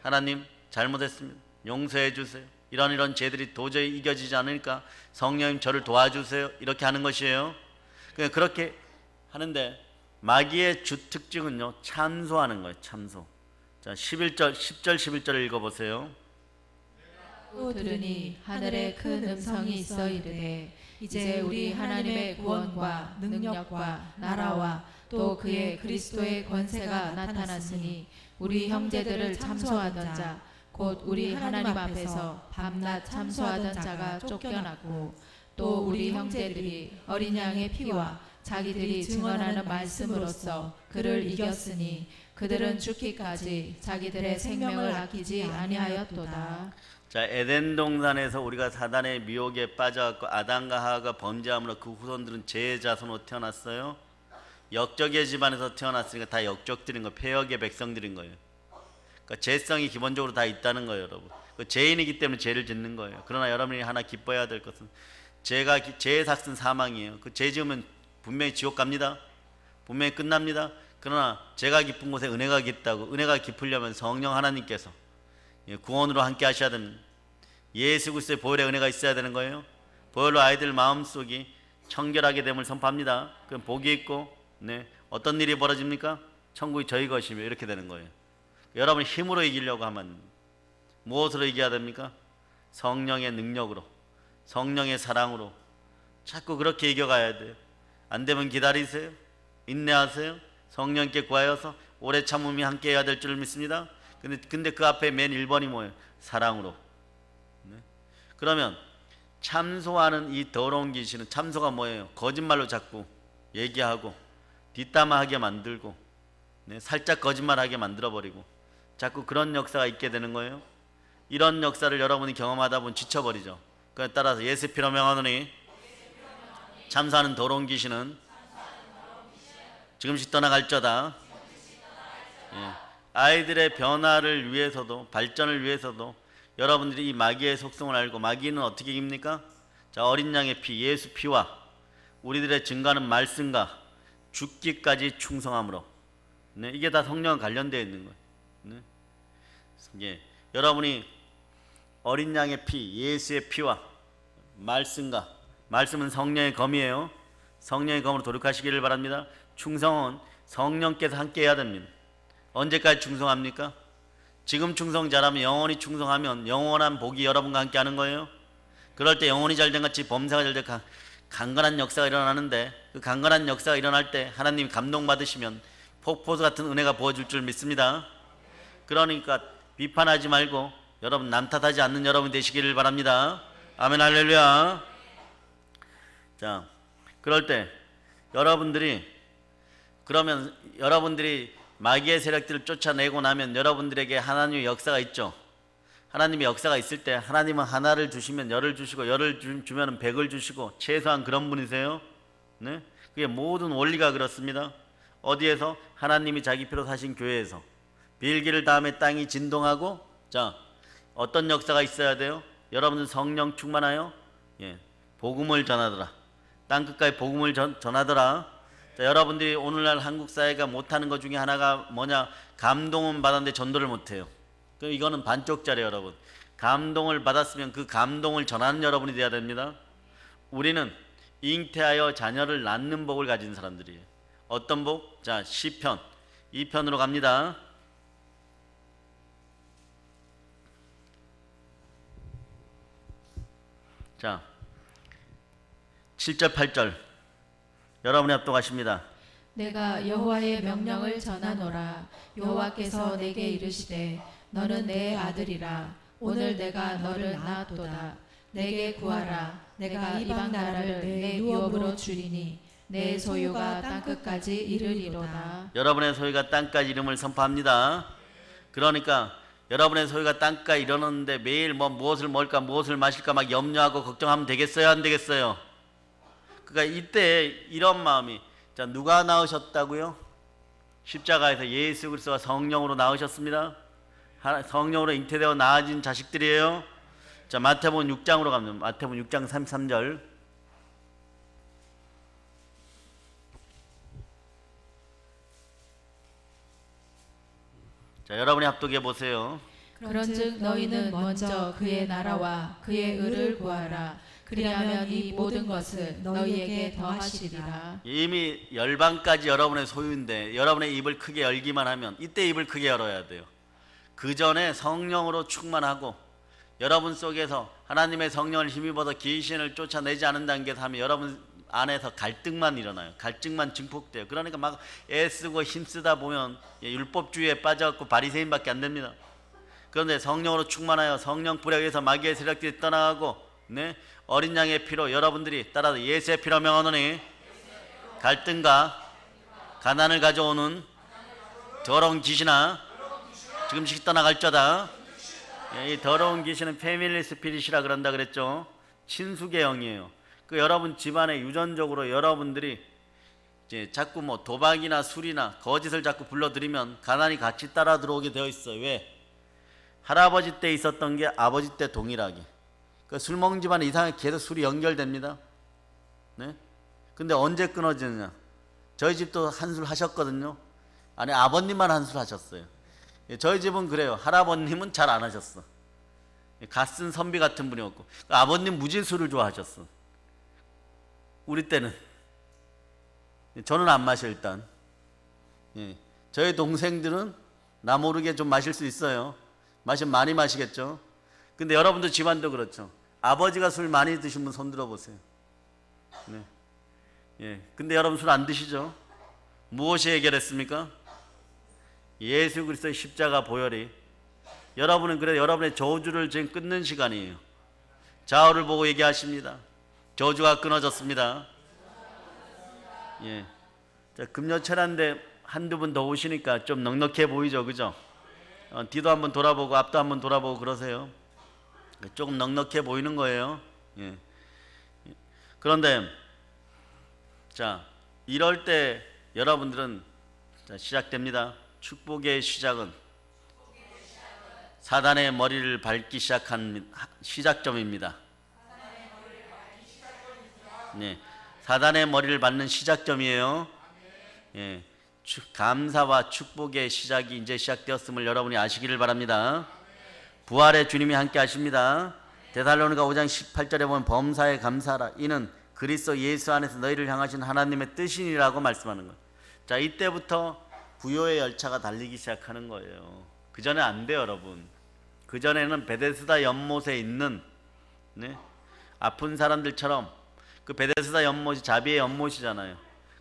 하나님 잘못했습니다. 용서해 주세요. 이런 죄들이 도저히 이겨지지 않으니까 성령님 저를 도와주세요. 이렇게 하는 것이에요. 그렇게 하는데 마귀의 주 특징은요, 참소하는 거예요. 참소. 자, 10절 11절을 읽어보세요. 또 들으니 하늘에 큰 음성이 있어 이르되 이제 우리 하나님의 구원과 능력과 나라와 또 그의 그리스도의 권세가 나타났으니 우리 형제들을 참소하던 자 곧 우리 하나님 앞에서 밤낮 참소하던 자가 쫓겨났고 또 우리 형제들이 어린 양의 피와 자기들이 증언하는 말씀으로써 그를 이겼으니 그들은 죽기까지 자기들의 생명을 아끼지 아니하였도다. 자, 에덴 동산에서 우리가 사단의 미혹에 빠져갖고 아담과 하와가 범죄함으로 그 후손들은 죄의 자손으로 태어났어요. 역적의 집안에서 태어났으니까 다 역적들인 거예요. 폐역의 백성들인 거예요. 그러니까 죄성이 기본적으로 다 있다는 거예요, 여러분. 죄인이기 때문에 죄를 짓는 거예요. 그러나 여러분이 하나 기뻐해야 될 것은 죄의 삭은 사망이에요. 그 죄 지으면 분명히 지옥 갑니다. 분명히 끝납니다. 그러나 죄가 깊은 곳에 은혜가 깊다고, 은혜가 깊으려면 성령 하나님께서 구원으로 함께 하셔야 됩니다. 예수 그리스도의 보혈의 은혜가 있어야 되는 거예요. 보혈로 아이들 마음속이 청결하게 됨을 선포합니다. 그럼 복이 있고, 어떤 일이 벌어집니까? 천국이 저희 것이며 이렇게 되는 거예요. 여러분이 힘으로 이기려고 하면 무엇으로 이겨야 됩니까? 성령의 능력으로, 성령의 사랑으로 자꾸 그렇게 이겨가야 돼요. 안 되면 기다리세요. 인내하세요. 성령께 구하여서 오래 참음이 함께 해야 될 줄 믿습니다. 근데 그 앞에 맨 1번이 뭐예요? 사랑으로. 그러면 참소하는 이 더러운 귀신은, 참소가 뭐예요? 거짓말로 자꾸 얘기하고 뒷담화하게 만들고 살짝 거짓말하게 만들어버리고 자꾸 그런 역사가 있게 되는 거예요. 이런 역사를 여러분이 경험하다 보면 지쳐버리죠. 그에 따라서 예수 피로 명하노니 참소하는 더러운 귀신은 지금씩 떠나갈저다. 아이들의 변화를 위해서도, 발전을 위해서도 여러분들이 이 마귀의 속성을 알고, 마귀는 어떻게 이깁니까? 자, 어린 양의 피, 예수 피와 우리들의 증거하는 말씀과 죽기까지 충성함으로. 이게 다 성령과 관련되어 있는 거예요. 여러분이 어린 양의 피, 예수의 피와 말씀과, 말씀은 성령의 검이에요. 성령의 검으로 도륙하시기를 바랍니다. 충성은 성령께서 함께 해야 됩니다. 언제까지 충성합니까? 지금 충성 잘하면, 영원히 충성하면 영원한 복이 여러분과 함께 하는 거예요. 그럴 때 영혼이 잘된 같이 범사가 잘된 강건한 역사가 일어나는데, 그 강건한 역사가 일어날 때 하나님이 감동받으시면 폭포수 같은 은혜가 부어질 줄 믿습니다. 그러니까 비판하지 말고 여러분 남 탓하지 않는 여러분 되시기를 바랍니다. 아멘, 할렐루야. 자, 그럴 때 여러분들이 마귀의 세력들을 쫓아내고 나면 여러분들에게 하나님의 역사가 있죠. 하나님의 역사가 있을 때 하나님은 하나를 주시면 열을 주시고, 열을 주면 100을 주시고, 최소한 그런 분이세요. 그게 모든 원리가 그렇습니다. 어디에서? 하나님이 자기 피로 사신 교회에서. 빌기를 다음에 땅이 진동하고, 자, 어떤 역사가 있어야 돼요? 여러분들 성령 충만하여 복음을 전하더라. 땅끝까지 복음을 전하더라. 자, 여러분들이 오늘날 한국 사회가 못하는 것 중에 하나가 뭐냐? 감동은 받았는데 전도를 못해요. 이거는 반쪽짜리. 여러분, 감동을 받았으면 그 감동을 전하는 여러분이 되어야 됩니다. 우리는 잉태하여 자녀를 낳는 복을 가진 사람들이에요. 어떤 복? 자, 시편 2편으로 갑니다. 자, 7절 8절 여러분이 합독하십니다. 내가 여호와의 명령을 전하노라. 여호와께서 내게 이르시되 너는 내 아들이라. 오늘 내가 너를 낳았도다. 내게 구하라. 내가 이방 나라를 내 유업으로 주리니 내 소유가 땅끝까지 이르리로다. 여러분의 소유가 땅까지 이름을 선포합니다. 그러니까 여러분의 소유가 땅까지 이르는데 매일 무엇을 먹을까, 무엇을 마실까 막 염려하고 걱정하면 되겠어요, 안 되겠어요? 그러니까 이때 이런 마음이, 자, 누가 낳으셨다고요? 십자가에서 예수 그리스도가 성령으로 낳으셨습니다. 성령으로 잉태되어 낳아진 자식들이에요. 자, 마태복음 6장으로 가면 마태복음 6장 33절. 자, 여러분이 합독해 보세요. 그런즉 너희는 먼저 그의 나라와 그의 의를 구하라. 그리하면 이 모든 것을 너희에게 더하시리라. 이미 열방까지 여러분의 소유인데 여러분의 입을 크게 열기만 하면 이때 입을 크게 열어야 돼요. 그 전에 성령으로 충만하고 여러분 속에서 하나님의 성령을 힘입어서 귀신을 쫓아내지 않는 단계에서 하면 여러분 안에서 갈등만 일어나요. 갈증만 증폭돼요. 그러니까 막 애쓰고 힘쓰다 보면 율법주의에 빠져갖고 바리새인밖에 안 됩니다. 그런데 성령으로 충만하여 성령 불에 의해서 마귀의 세력들이 떠나가고 네? 어린 양의 피로 여러분들이 따라서 예수의 피로 명하노니 갈등과 가난을 가져오는 더러운 귀신아 지금씩 떠나갈자다. 이 더러운 귀신은 패밀리 스피릿이라 그런다 그랬죠. 친숙의 영이에요. 그 여러분 집안에 유전적으로 여러분들이 이제 자꾸 뭐 도박이나 술이나 거짓을 자꾸 불러들이면 가난이 같이 따라 들어오게 되어 있어요. 왜? 할아버지 때 있었던 게 아버지 때 동일하게. 그 술 먹는 집안에 이상하게 계속 술이 연결됩니다. 네? 근데 언제 끊어지느냐? 저희 집도 한술 하셨거든요. 아니 아버님만 한술 하셨어요. 저희 집은 그래요. 할아버님은 잘 안 하셨어. 갓쓴 선비 같은 분이었고 아버님 무질술을 좋아하셨어. 우리 때는 저는 안 마셔 일단. 저희 동생들은 나 모르게 좀 마실 수 있어요. 마시면 많이 마시겠죠. 근데 여러분들 집안도 그렇죠. 아버지가 술 많이 드신 분 손 들어보세요. 네. 근데 여러분 술 안 드시죠? 무엇이 해결했습니까? 예수 그리스도의 십자가 보혈이. 여러분은 그래 여러분의 저주를 지금 끊는 시간이에요. 좌우를 보고 얘기하십니다. 저주가 끊어졌습니다. 예. 자, 금요철인데 한두 분 더 오시니까 좀 넉넉해 보이죠, 그죠? 뒤도 한번 돌아보고 앞도 한번 돌아보고 그러세요. 조금 넉넉해 보이는 거예요. 예. 그런데 자 이럴 때 여러분들은 자, 시작됩니다. 축복의 시작은 사단의 머리를 밟기 시작한 시작점입니다. 네, 사단의 머리를 밟는 시작점이에요. 예, 감사와 축복의 시작이 이제 시작되었음을 여러분이 아시기를 바랍니다. 부활의 주님이 함께 하십니다. 데살로니가 5장 18절에 보면 범사에 감사하라. 이는 그리스도 예수 안에서 너희를 향하신 하나님의 뜻이니라고 말씀하는 거예요. 자, 이때부터 부요의 열차가 달리기 시작하는 거예요. 그 전에 안 돼요, 여러분. 그 전에는 베데스다 연못에 있는 네? 아픈 사람들처럼 그 베데스다 연못이 자비의 연못이잖아요.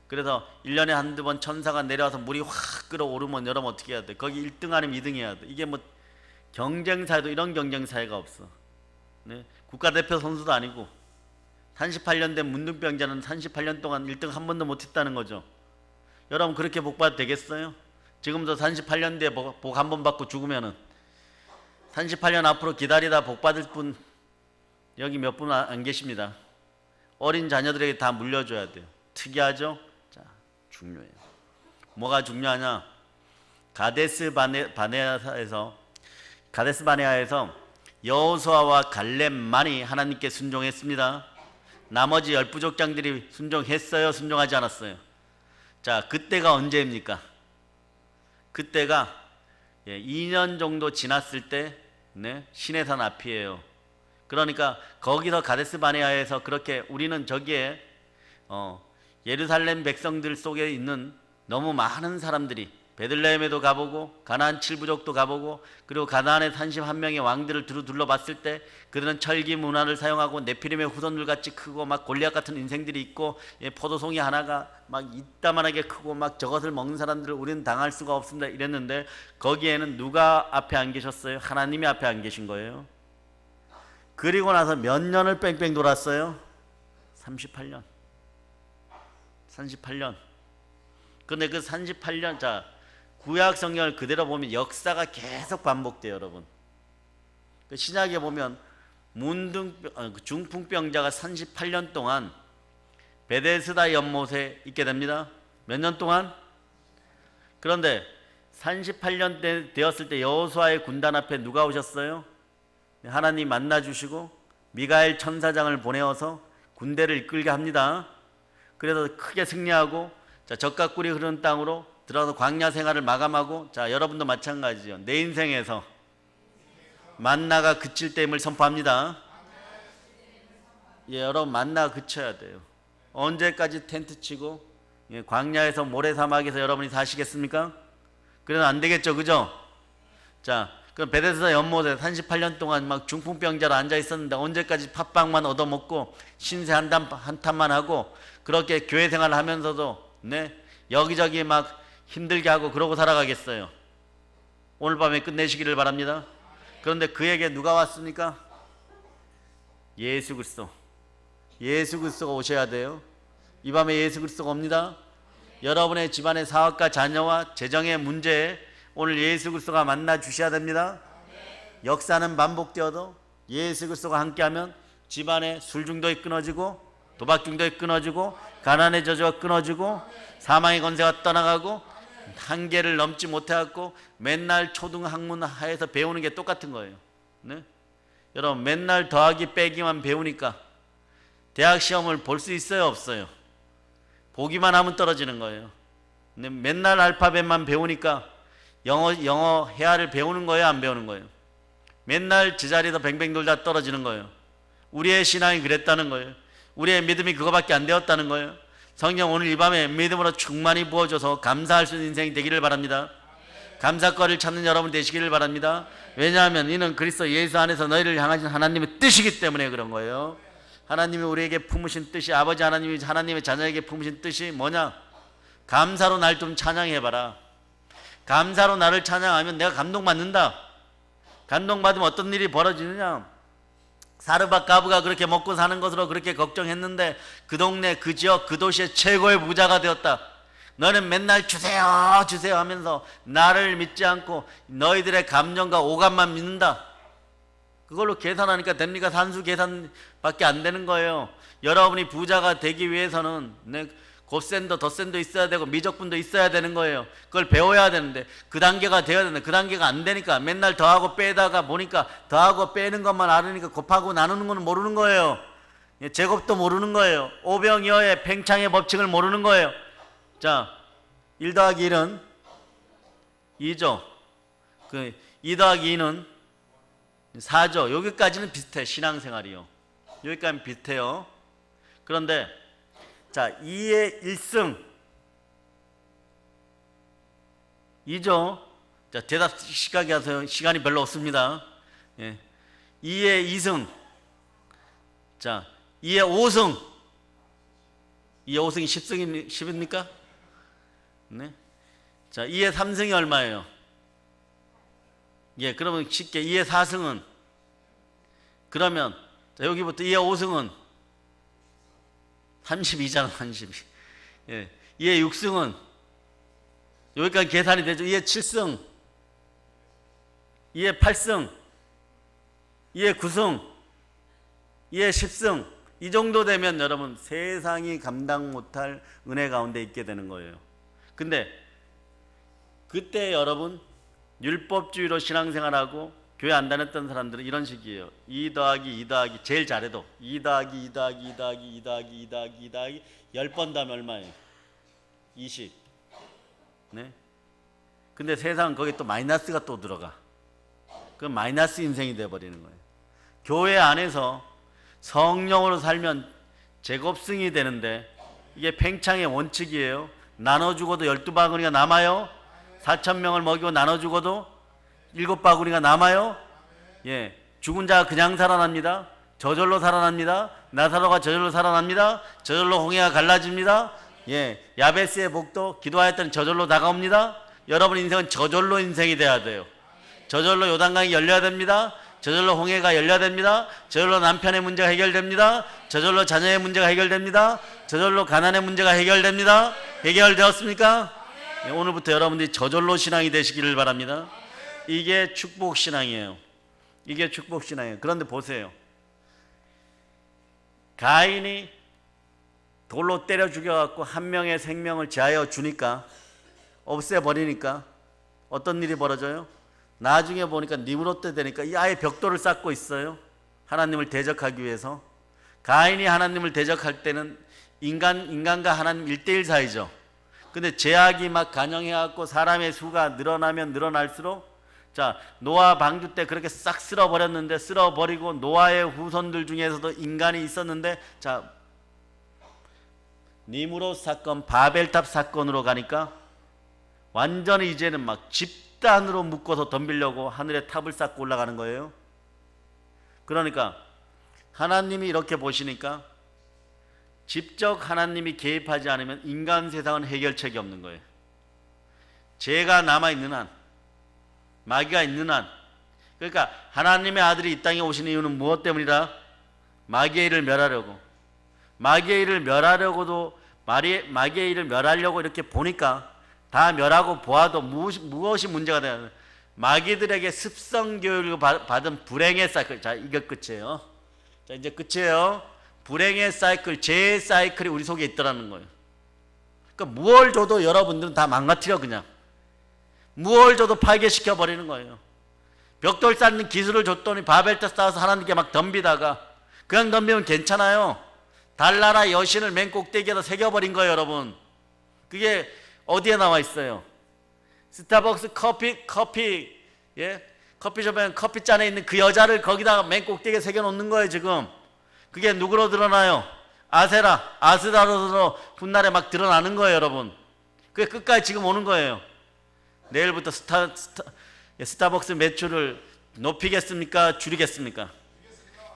그래서 1년에 한두 번 천사가 내려와서 물이 확 끓어오르면 여러분 어떻게 해야 돼? 거기 1등 아니면 2등 해야 돼. 이게 뭐 경쟁사에도 이런 경쟁사회가 없어. 네? 국가대표 선수도 아니고 38년 된 문둥병자는 38년 동안 1등 한 번도 못했다는 거죠. 여러분 그렇게 복받아도 되겠어요? 지금도 38년 뒤에 복 한 번 받고 죽으면은 38년 앞으로 기다리다 복 받을 분 여기 몇 분 안 계십니다. 어린 자녀들에게 다 물려줘야 돼요. 특이하죠? 자, 중요해요. 뭐가 중요하냐? 가데스 바네아에서 여호수아와 갈렙만이 하나님께 순종했습니다. 나머지 10부족장들이 순종했어요? 순종하지 않았어요? 자, 그때가 언제입니까? 그때가 2년 정도 지났을 때 네, 시내산 앞이에요. 그러니까 거기서 가데스 바네아에서 그렇게 우리는 저기에 예루살렘 백성들 속에 있는 너무 많은 사람들이 베들레헴에도 가보고 가나안 7부족도 가보고 그리고 가나안의 31명의 왕들을 둘러봤을 때 그들은 철기 문화를 사용하고 네피림의 후손들 같이 크고 막 골리앗 같은 인생들이 있고 포도송이 하나가 막 이따만하게 크고 막 저것을 먹는 사람들을 우리는 당할 수가 없습니다 이랬는데 거기에는 누가 앞에 안 계셨어요? 하나님이 앞에 안 계신 거예요. 그리고 나서 몇 년을 뺑뺑 돌았어요? 38년. 근데 그 38년 자 구약 성경을 그대로 보면 역사가 계속 반복돼요, 여러분. 그 신약에 보면 중풍병자가 38년 동안 베데스다 연못에 있게 됩니다. 몇 년 동안? 그런데 38년 되었을 때 여호수아의 군단 앞에 누가 오셨어요? 하나님 만나 주시고 미가엘 천사장을 보내어서 군대를 이끌게 합니다. 그래서 크게 승리하고 자, 젖과 꿀이 흐르는 땅으로 들어가서 광야 생활을 마감하고 자, 여러분도 마찬가지죠. 내 인생에서 만나가 그칠 때임을 선포합니다. 예, 여러분 만나가 그쳐야 돼요. 언제까지 텐트 치고 광야에서 모래사막에서 여러분이 사시겠습니까? 그래서 안 되겠죠, 그죠? 자, 그럼 베데스다 연못에 38년 동안 막 중풍병자로 앉아 있었는데 언제까지 팥빵만 얻어먹고 신세 한탄만 하고 그렇게 교회 생활을 하면서도 여기저기 막 힘들게 하고 그러고 살아가겠어요? 오늘 밤에 끝내시기를 바랍니다. 그런데 그에게 누가 왔습니까? 예수 그리스도. 예수 그리스도가 오셔야 돼요. 이 밤에 예수 그리스도가 옵니다. 여러분의 집안의 사업과 자녀와 재정의 문제에 오늘 예수 그리스도가 만나 주셔야 됩니다. 역사는 반복되어도 예수 그리스도가 함께하면 집안의 술 중독이 끊어지고 도박 중독이 끊어지고 가난의 저주가 끊어지고 사망의 권세가 떠나가고 한계를 넘지 못해갖고 맨날 초등학문 하에서 배우는 게 똑같은 거예요. 네? 여러분 맨날 더하기 빼기만 배우니까 대학 시험을 볼 수 있어요, 없어요? 보기만 하면 떨어지는 거예요. 근데 맨날 알파벳만 배우니까 영어 회화를 배우는 거예요, 안 배우는 거예요? 맨날 제자리에서 뱅뱅 돌다 떨어지는 거예요. 우리의 신앙이 그랬다는 거예요. 우리의 믿음이 그거밖에 안 되었다는 거예요. 성령 오늘 이 밤에 믿음으로 충만히 부어줘서 감사할 수 있는 인생이 되기를 바랍니다. 감사거리를 찾는 여러분 되시기를 바랍니다. 왜냐하면 이는 그리스도 예수 안에서 너희를 향하신 하나님의 뜻이기 때문에 그런 거예요. 하나님이 우리에게 품으신 뜻이, 아버지 하나님이 하나님의 자녀에게 품으신 뜻이 뭐냐? 감사로 날 좀 찬양해봐라. 감사로 나를 찬양하면 내가 감동받는다. 감동받으면 어떤 일이 벌어지느냐? 사르밧 가브가 그렇게 먹고 사는 것으로 그렇게 걱정했는데 그 동네, 그 지역, 그 도시의 최고의 부자가 되었다. 너는 맨날 주세요 주세요 하면서 나를 믿지 않고 너희들의 감정과 오감만 믿는다. 그걸로 계산하니까 됩니까? 산수 계산밖에 안 되는 거예요. 여러분이 부자가 되기 위해서는 곱센도 덧센도 있어야 되고 미적분도 있어야 되는 거예요. 그걸 배워야 되는데 그 단계가 되어야 되는데 그 단계가 안 되니까 맨날 더하고 빼다가 보니까 더하고 빼는 것만 알으니까 곱하고 나누는 건 모르는 거예요. 제곱도 모르는 거예요. 오병이어의 팽창의 법칙을 모르는 거예요. 자, 1 더하기 1은 2죠. 2 더하기 2는 4죠. 여기까지는 비슷해. 신앙생활이요. 여기까지는 비슷해요. 그런데 자, 2의 1승 2죠. 자, 대답 시각이 하세요. 시간이 별로 없습니다. 2의 2승. 자, 2의 5승. 2의 5승이 10입니까? 네. 자, 2의 3승이 얼마예요? 예, 그러면 쉽게 2의 4승은 그러면 자, 여기부터 2의 5승은 32잖아, 32. 예. 2의 6승은 여기까지 계산이 되죠. 2의 7승, 2의 8승, 2의 9승, 2의 10승. 이 정도 되면 여러분 세상이 감당 못할 은혜 가운데 있게 되는 거예요. 근데 그때 여러분 율법주의로 신앙생활하고 교회 안 다녔던 사람들은 이런 식이에요. 2 더하기 2 더하기 제일 잘해도 2 더하기 2 더하기 2 더하기 2 더하기 2 더하기 2 더하기 10번 더 하면 얼마예요? 20. 네? 근데 세상은 거기에 또 마이너스가 또 들어가. 그 마이너스 인생이 돼버리는 거예요. 교회 안에서 성령으로 살면 제곱승이 되는데 이게 팽창의 원칙이에요. 나눠주고도 12바구니가 남아요. 4,000명을 먹이고 나눠주고도 7바구니가 남아요. 예, 죽은 자가 그냥 살아납니다. 저절로 살아납니다. 나사로가 저절로 살아납니다. 저절로 홍해가 갈라집니다. 예, 야베스의 복도 기도하였더니 저절로 다가옵니다. 여러분 인생은 저절로 인생이 돼야 돼요. 저절로 요단강이 열려야 됩니다. 저절로 홍해가 열려야 됩니다. 저절로 남편의 문제가 해결됩니다. 저절로 자녀의 문제가 해결됩니다. 저절로 가난의 문제가 해결됩니다. 해결되었습니까? 예, 오늘부터 여러분들이 저절로 신앙이 되시기를 바랍니다. 이게 축복신앙이에요. 이게 축복신앙이에요. 그런데 보세요. 가인이 돌로 때려 죽여갖고 한 명의 생명을 제하여 주니까, 없애버리니까 어떤 일이 벌어져요? 나중에 보니까 니므롯 때 되니까 이 아예 벽돌을 쌓고 있어요. 하나님을 대적하기 위해서. 가인이 하나님을 대적할 때는 인간과 하나님 1대1 사이죠. 근데 제약이 막 간영해갖고 사람의 수가 늘어나면 늘어날수록 자, 노아 방주 때 그렇게 싹 쓸어버렸는데, 쓸어버리고 노아의 후손들 중에서도 인간이 있었는데, 자, 니무롯 사건, 바벨탑 사건으로 가니까 완전히 이제는 막 집단으로 묶어서 덤비려고 하늘에 탑을 쌓고 올라가는 거예요. 그러니까 하나님이 이렇게 보시니까 직접 하나님이 개입하지 않으면 인간 세상은 해결책이 없는 거예요. 죄가 남아있는 한, 마귀가 있는 한, 그러니까 하나님의 아들이 이 땅에 오신 이유는 무엇 때문이다? 마귀의 일을 멸하려고. 마귀의 일을 멸하려고도, 마귀의 일을 멸하려고 이렇게 보니까 다 멸하고 보아도 무엇이 문제가 되냐? 마귀들에게 습성 교육을 받은 불행의 사이클. 자, 이게 끝이에요. 자, 이제 끝이에요. 불행의 사이클, 죄의 사이클이 우리 속에 있더라는 거예요. 그러니까 무얼 줘도 여러분들은 다 망가뜨려. 그냥 무얼 줘도 파괴시켜 버리는 거예요. 벽돌 쌓는 기술을 줬더니 바벨탑 쌓아서 하나님께 막 덤비다가, 그냥 덤비면 괜찮아요. 달나라 여신을 맨 꼭대기에다 새겨버린 거예요, 여러분. 그게 어디에 나와 있어요? 스타벅스 커피숍에 커피잔에 있는 그 여자를 거기다가 맨 꼭대기에 새겨놓는 거예요, 지금. 그게 누구로 드러나요? 아스다로로 훗날에 막 드러나는 거예요, 여러분. 그게 끝까지 지금 오는 거예요. 내일부터 스타벅스 매출을 높이겠습니까? 줄이겠습니까?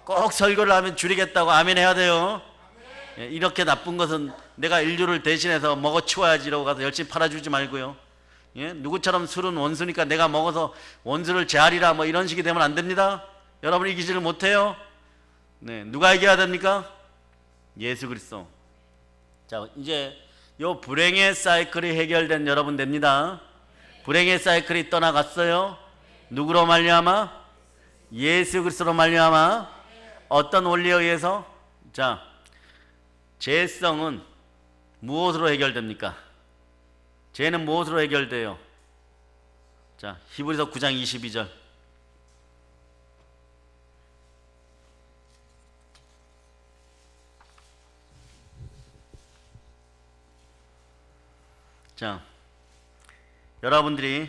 꼭 설교를 하면 줄이겠다고 아멘 해야 돼요. 이렇게 나쁜 것은 내가 인류를 대신해서 먹어치워야지 이러고 가서 열심히 팔아주지 말고요. 누구처럼 술은 원수니까 내가 먹어서 원수를 제하리라 뭐 이런 식이 되면 안 됩니다. 여러분 이기지를 못해요. 네, 누가 이겨야 됩니까? 예수 그리스도. 자, 이제 요 불행의 사이클이 해결된 여러분 됩니다. 불행의 사이클이 떠나갔어요. 누구로 말미암아? 예수 그리스도로 말미암아. 어떤 원리에 의해서? 자, 죄성은 무엇으로 해결됩니까? 죄는 무엇으로 해결돼요? 자, 히브리서 9장 22절. 자, 여러분들이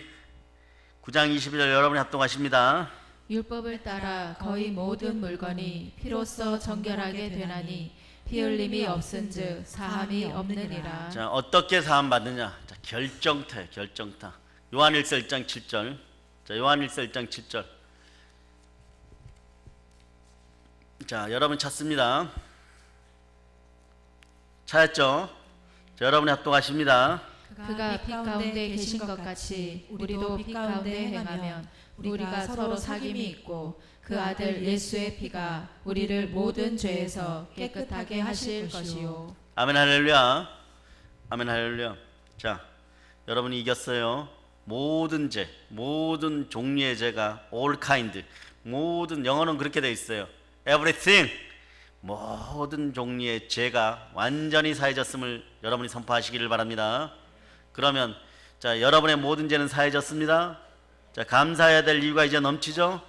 9장 22절 여러분이 합동하십니다. 율법을 따라 거의 모든 물건이 피로써 정결하게 되나니 피 흘림이 없은즉 사함이 없느니라. 자, 어떻게 사함 받느냐? 자, 결정타. 요한일서 1장 7절. 자, 요한일서 1장 7절. 자, 여러분 찾습니다. 찾았죠? 자, 여러분이 합동하십니다. 그가 빛 가운데 계신 것 같이 우리도 빛 가운데 행하면 우리가 서로 사귐이 있고 그 아들 예수의 피가 우리를 모든 죄에서 깨끗하게 하실 것이요. 아멘 할렐루야. 아멘 할렐루야. 자, 여러분이 이겼어요. 모든 죄, 모든 종류의 죄가 all kind, 모든, 영어는 그렇게 돼 있어요. everything, 모든 종류의 죄가 완전히 사해졌음을 여러분이 선포하시기를 바랍니다. 그러면 자, 여러분의 모든 죄는 사해졌습니다. 자, 감사해야 될 이유가 이제 넘치죠.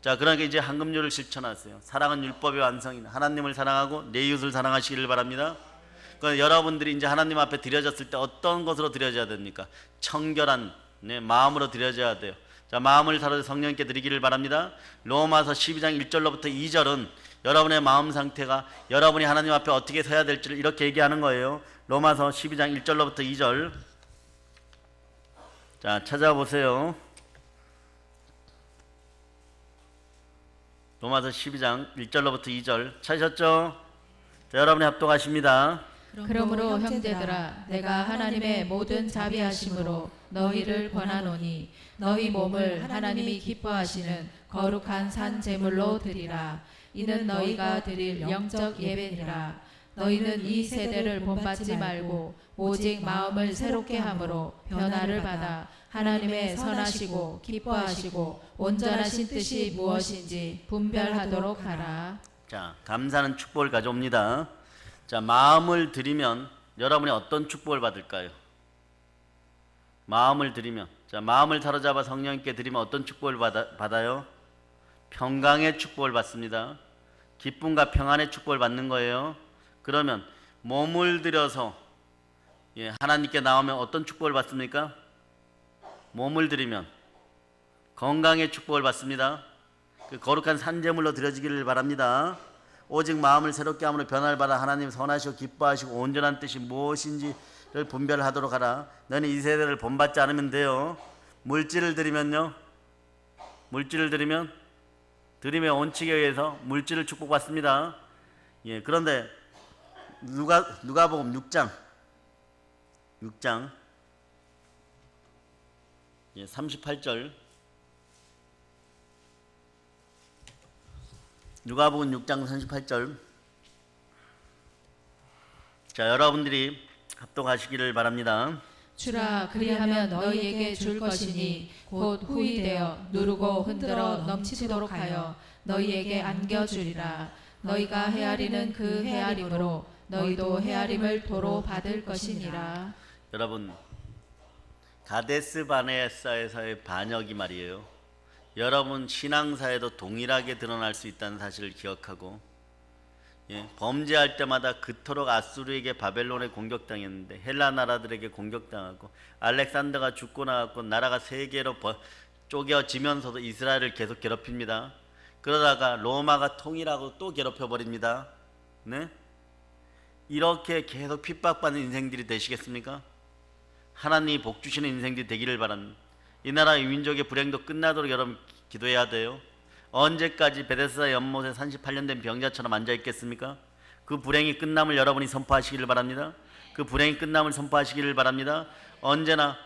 자, 그러니까 이제 한금률을 실천하세요. 사랑은 율법의 완성인 하나님을 사랑하고 내 이웃을 사랑하시기를 바랍니다. 그러니까 여러분들이 이제 하나님 앞에 드려졌을 때 어떤 것으로 드려져야 됩니까? 청결한 마음으로 드려져야 돼요. 자, 마음을 다뤄서 성령님께 드리기를 바랍니다. 로마서 12장 1절로부터 2절은 여러분의 마음 상태가 여러분이 하나님 앞에 어떻게 서야 될지를 이렇게 얘기하는 거예요. 로마서 12장 1절로부터 2절. 자, 찾아보세요. 로마서 12장 1절로부터 2절 찾으셨죠? 자, 여러분이 합동하십니다. 그러므로 형제들아 내가 하나님의 모든 자비하심으로 너희를 권하노니 너희 몸을 하나님이 기뻐하시는 거룩한 산 제물로 드리라. 이는 너희가 드릴 영적 예배니라. 너희는 이 세대를 본받지 말고 오직 마음을 새롭게 함으로 변화를 받아 하나님의 선하시고 기뻐하시고 온전하신 뜻이 무엇인지 분별하도록 하라. 자, 감사는 축복을 가져옵니다. 자, 마음을 드리면 여러분이 어떤 축복을 받을까요? 마음을 드리면, 자, 마음을 사로잡아 성령님께 드리면 어떤 축복을 받아요? 평강의 축복을 받습니다. 기쁨과 평안의 축복을 받는 거예요. 그러면 몸을 들여서 하나님께 나오면 어떤 축복을 받습니까? 몸을 드리면 건강의 축복을 받습니다. 그 거룩한 산제물로 드려지기를 바랍니다. 오직 마음을 새롭게 함으로 변화를 받아 하나님 선하시고 기뻐하시고 온전한 뜻이 무엇인지를 분별하도록 하라. 너는 이 세대를 본받지 않으면 돼요. 물질을 드리면요, 물질을 드리면 드림의 원칙에 의해서 물질을 축복받습니다. 예, 그런데 누가복음 6장 38절, 누가복음 6장 38절. 자, 여러분들이 합독하시기를 바랍니다. 주라 그리하면 너희에게 줄 것이니 곧 후이되어 누르고 흔들어 넘치도록 하여 너희에게 안겨주리라. 너희가 헤아리는 그 헤아림으로 너희도 헤아림을 도로 받을 것이니라. 여러분, 가데스 바네사에서의 반역이 말이에요, 여러분 신앙사에도 동일하게 드러날 수 있다는 사실을 기억하고, 범죄할 때마다 그토록 아수르에게 바벨론에 공격당했는데 헬라 나라들에게 공격당하고 알렉산더가 죽고 나갔고 나라가 세 개로 쪼개지면서도 이스라엘을 계속 괴롭힙니다. 그러다가 로마가 통일하고 또 괴롭혀버립니다. 네? 이렇게 계속 핍박받는 인생들이 되시겠습니까? 하나님이 복 주시는 인생들이 되기를 바랍니다. 이 나라의 민족의 불행도 끝나도록 여러분 기도해야 돼요. 언제까지 베데스다 연못에 38년 된 병자처럼 앉아 있겠습니까? 그 불행이 끝남을 여러분이 선포하시기를 바랍니다. 그 불행이 끝남을 선포하시기를 바랍니다. 언제나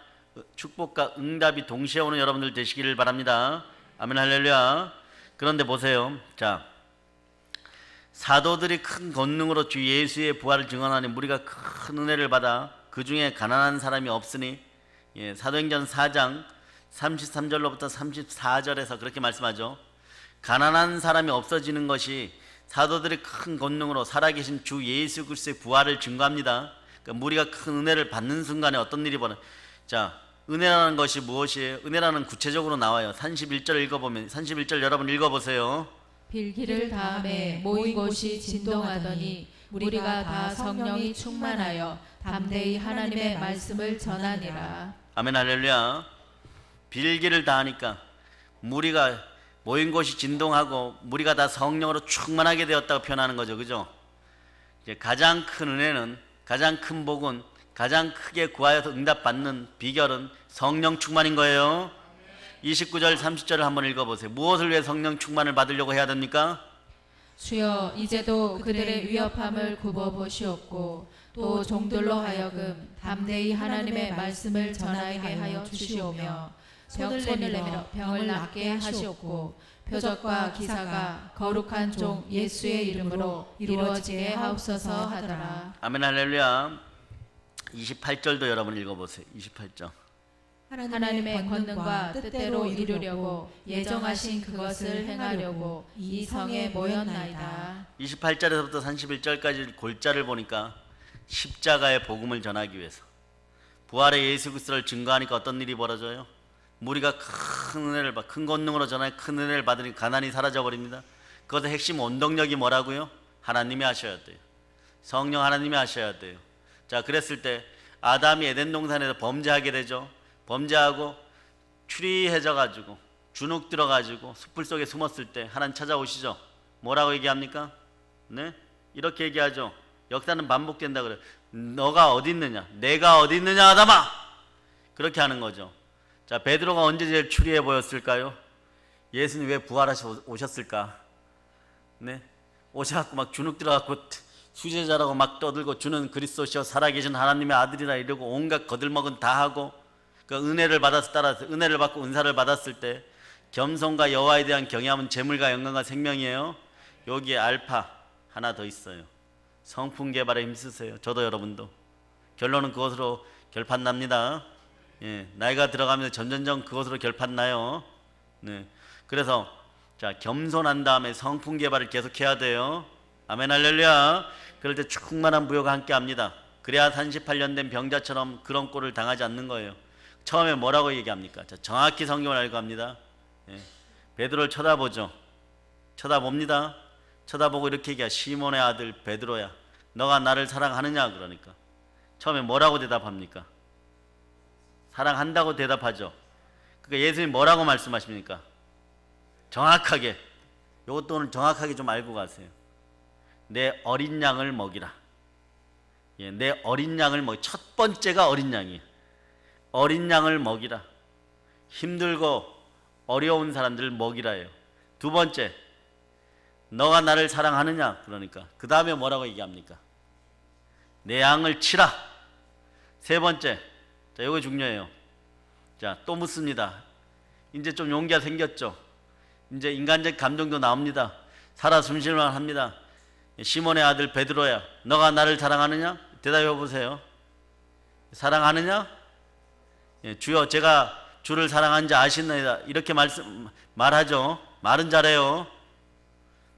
축복과 응답이 동시에 오는 여러분들 되시기를 바랍니다. 아멘, 할렐루야. 그런데 보세요. 자, 사도들이 큰 권능으로 주 예수의 부활을 증언하니 무리가 큰 은혜를 받아 그 중에 가난한 사람이 없으니, 사도행전 4장 33절로부터 34절에서 그렇게 말씀하죠. 가난한 사람이 없어지는 것이 사도들의 큰 권능으로 살아계신 주 예수 그리스도의 부활을 증거합니다. 그러니까 무리가 큰 은혜를 받는 순간에 어떤 일이 벌어요? 자, 은혜라는 것이 무엇이에요? 은혜라는 구체적으로 나와요. 31절 읽어보면, 31절 여러분 읽어보세요. 빌기를 다음에 모인 곳이 진동하더니 우리가 다 성령이 충만하여 담대히 하나님의 말씀을 전하니라. 아멘, 할렐루야. 빌기를 다하니까 무리가 모인 곳이 진동하고 무리가 다 성령으로 충만하게 되었다고 표현하는 거죠. 그죠? 이제 가장 큰 은혜는, 가장 큰 복은, 가장 크게 구하여서 응답받는 비결은 성령 충만인 거예요. 29절 30절을 한번 읽어보세요. 무엇을 위해 성령 충만을 받으려고 해야 됩니까? 주여 이제도 그들의 위협함을 굽어보시옵고 또 종들로 하여금 담대히 하나님의 말씀을 전하게 하여 주시오며 손을 내밀어 병을 낫게 하시옵고 표적과 기사가 거룩한 종 예수의 이름으로 이루어지게 하옵소서 하더라. 아멘, 할렐루야. 28절도 여러분 읽어보세요. 28절. 하나님의 권능과 뜻대로 이루려고 예정하신 그것을 행하려고 이 성에 모였나이다. 28절에서부터 31절까지 골자를 보니까 십자가의 복음을 전하기 위해서, 부활의 예수 그리스도를 증거하니까 어떤 일이 벌어져요? 무리가 큰 은혜를 받, 큰 권능으로 전하여 큰 은혜를 받으니 가난이 사라져 버립니다. 그것의 핵심 원동력이 뭐라고요? 하나님이 하셔야 돼요. 성령 하나님이 하셔야 돼요. 자, 그랬을 때 아담이 에덴 동산에서 범죄하게 되죠. 범죄하고 추리해져 가지고 주눅 들어 가지고 숯불 속에 숨었을 때 하나님 찾아오시죠. 뭐라고 얘기합니까? 네? 이렇게 얘기하죠. 역사는 반복된다 그래요. 너가 어디 있느냐? 내가 어디 있느냐, 아담아! 그렇게 하는 거죠. 자, 베드로가 언제 제일 추리해 보였을까요? 예수님 왜 부활하셔 오셨을까? 네? 오셔갖고 막 주눅 들어갖고 수제자라고 막 떠들고 주는 그리스도시여 살아계신 하나님의 아들이라 이러고 온갖 거들먹은 다 하고, 그 은혜를 받아서 따라서 은혜를 받고 은사를 받았을 때 겸손과 여호와에 대한 경외함은 재물과 영광과 생명이에요. 여기에 알파 하나 더 있어요. 성품 개발에 힘쓰세요. 저도 여러분도. 결론은 그것으로 결판 납니다. 나이가 들어가면서 점점점 그것으로 결판 나요. 네. 그래서 자, 겸손한 다음에 성품 개발을 계속해야 돼요. 아멘, 할렐루야. 그럴 때 충만한 부요가 함께 합니다. 그래야 38년 된 병자처럼 그런 꼴을 당하지 않는 거예요. 처음에 뭐라고 얘기합니까? 자, 정확히 성경을 알고 합니다. 베드로를 쳐다보죠. 쳐다봅니다. 쳐다보고 이렇게 얘기해. 시몬의 아들 베드로야, 너가 나를 사랑하느냐? 그러니까 처음에 뭐라고 대답합니까? 사랑한다고 대답하죠. 그러니까 예수님 뭐라고 말씀하십니까? 정확하게, 이것도 오늘 정확하게 좀 알고 가세요. 내 어린 양을 먹이라. 예, 내 어린 양을 첫 번째가 어린 양이에요. 어린 양을 먹이라. 힘들고 어려운 사람들을 먹이라예요. 두 번째, 너가 나를 사랑하느냐? 그러니까 그 다음에 뭐라고 얘기합니까? 내 양을 치라. 세 번째, 자, 이거 중요해요. 자, 또 묻습니다. 이제 좀 용기가 생겼죠? 이제 인간적 감정도 나옵니다. 살아 숨쉴만 합니다. 시몬의 아들 베드로야, 너가 나를 사랑하느냐? 대답해 보세요. 사랑하느냐? 예, 주여, 제가 주를 사랑하는지 아시나이다. 이렇게 말하죠. 말은 잘해요.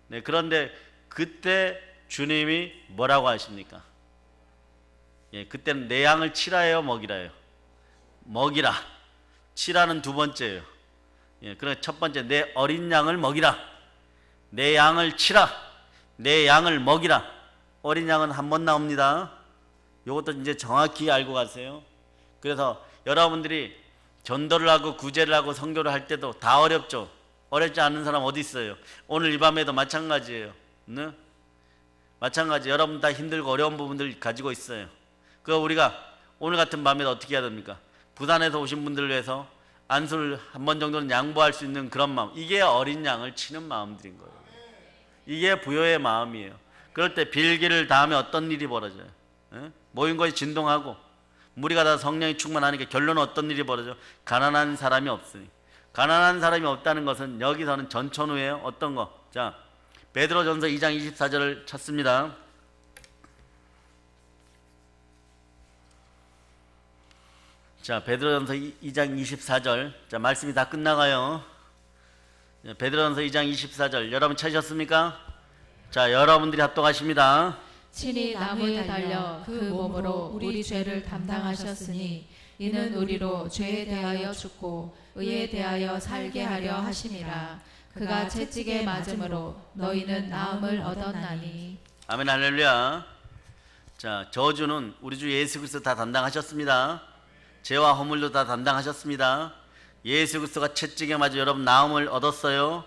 네, 그런데 그때 주님이 뭐라고 하십니까? 예, 그때는 내 양을 치라예요, 먹이라예요? 먹이라. 치라는 두 번째예요. 예, 그래, 첫 번째, 내 어린 양을 먹이라. 내 양을 치라. 내 양을 먹이라. 어린 양은 한 번 나옵니다. 이것도 이제 정확히 알고 가세요. 그래서 여러분들이 전도를 하고 구제를 하고 선교를 할 때도 다 어렵죠. 어렵지 않은 사람 어디 있어요? 오늘 이 밤에도 마찬가지예요. 네? 마찬가지. 여러분 다 힘들고 어려운 부분들 가지고 있어요. 그 우리가 오늘 같은 밤에도 어떻게 해야 됩니까? 부산에서 오신 분들을 위해서 안수를 한 번 정도는 양보할 수 있는 그런 마음. 이게 어린 양을 치는 마음들인 거예요. 이게 부요의 마음이에요. 그럴 때 빌기를 다음에 어떤 일이 벌어져요? 예? 모인 것이 진동하고 무리가 다 성령이 충만하니까 결론은 어떤 일이 벌어져? 가난한 사람이 없으니. 가난한 사람이 없다는 것은 여기서는 전천후예요. 어떤 거? 자, 베드로전서 2장 24절을 찾습니다. 자, 베드로전서 2장 24절. 자, 말씀이 다 끝나가요. 베드로전서 2장 24절. 여러분 찾으셨습니까? 자, 여러분들이 합독하십니다. 친히 나무에 달려 그 몸으로 우리 죄를 담당하셨으니 이는 우리로 죄에 대하여 죽고 의에 대하여 살게 하려 하심이라. 그가 채찍에 맞음으로 너희는 나음을 얻었나니. 아멘, 할렐루야. 자, 저주는 우리 주 예수 그리스도 다 담당하셨습니다. 죄와 허물도 다 담당하셨습니다. 예수 그리스도가 채찍에 맞아 여러분 나음을 얻었어요.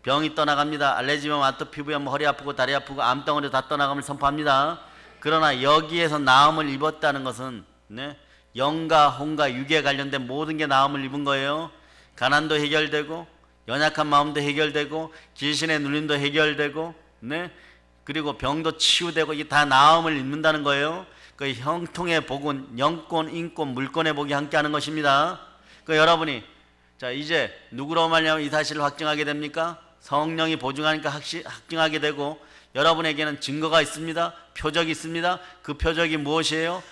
병이 떠나갑니다. 알레르기염, 아토피부염, 허리 아프고 다리 아프고 암덩어리 다 떠나감을 선포합니다. 그러나 여기에서 나음을 입었다는 것은 네? 영과 혼과 육에 관련된 모든 게 나음을 입은 거예요. 가난도 해결되고 연약한 마음도 해결되고 귀신의 눌림도 해결되고 네? 그리고 병도 치유되고 이게 다 나음을 입는다는 거예요. 그 형통의 복은 영권, 인권, 물권의 복이 함께하는 것입니다. 그 여러분이 자 이제 누구로 말미암아 이 사실을 확증하게 됩니까? 성령이 보증하니까 확증하게 되고 여러분에게는 증거가 있습니다. 표적이 있습니다. 그 표적이 무엇이에요?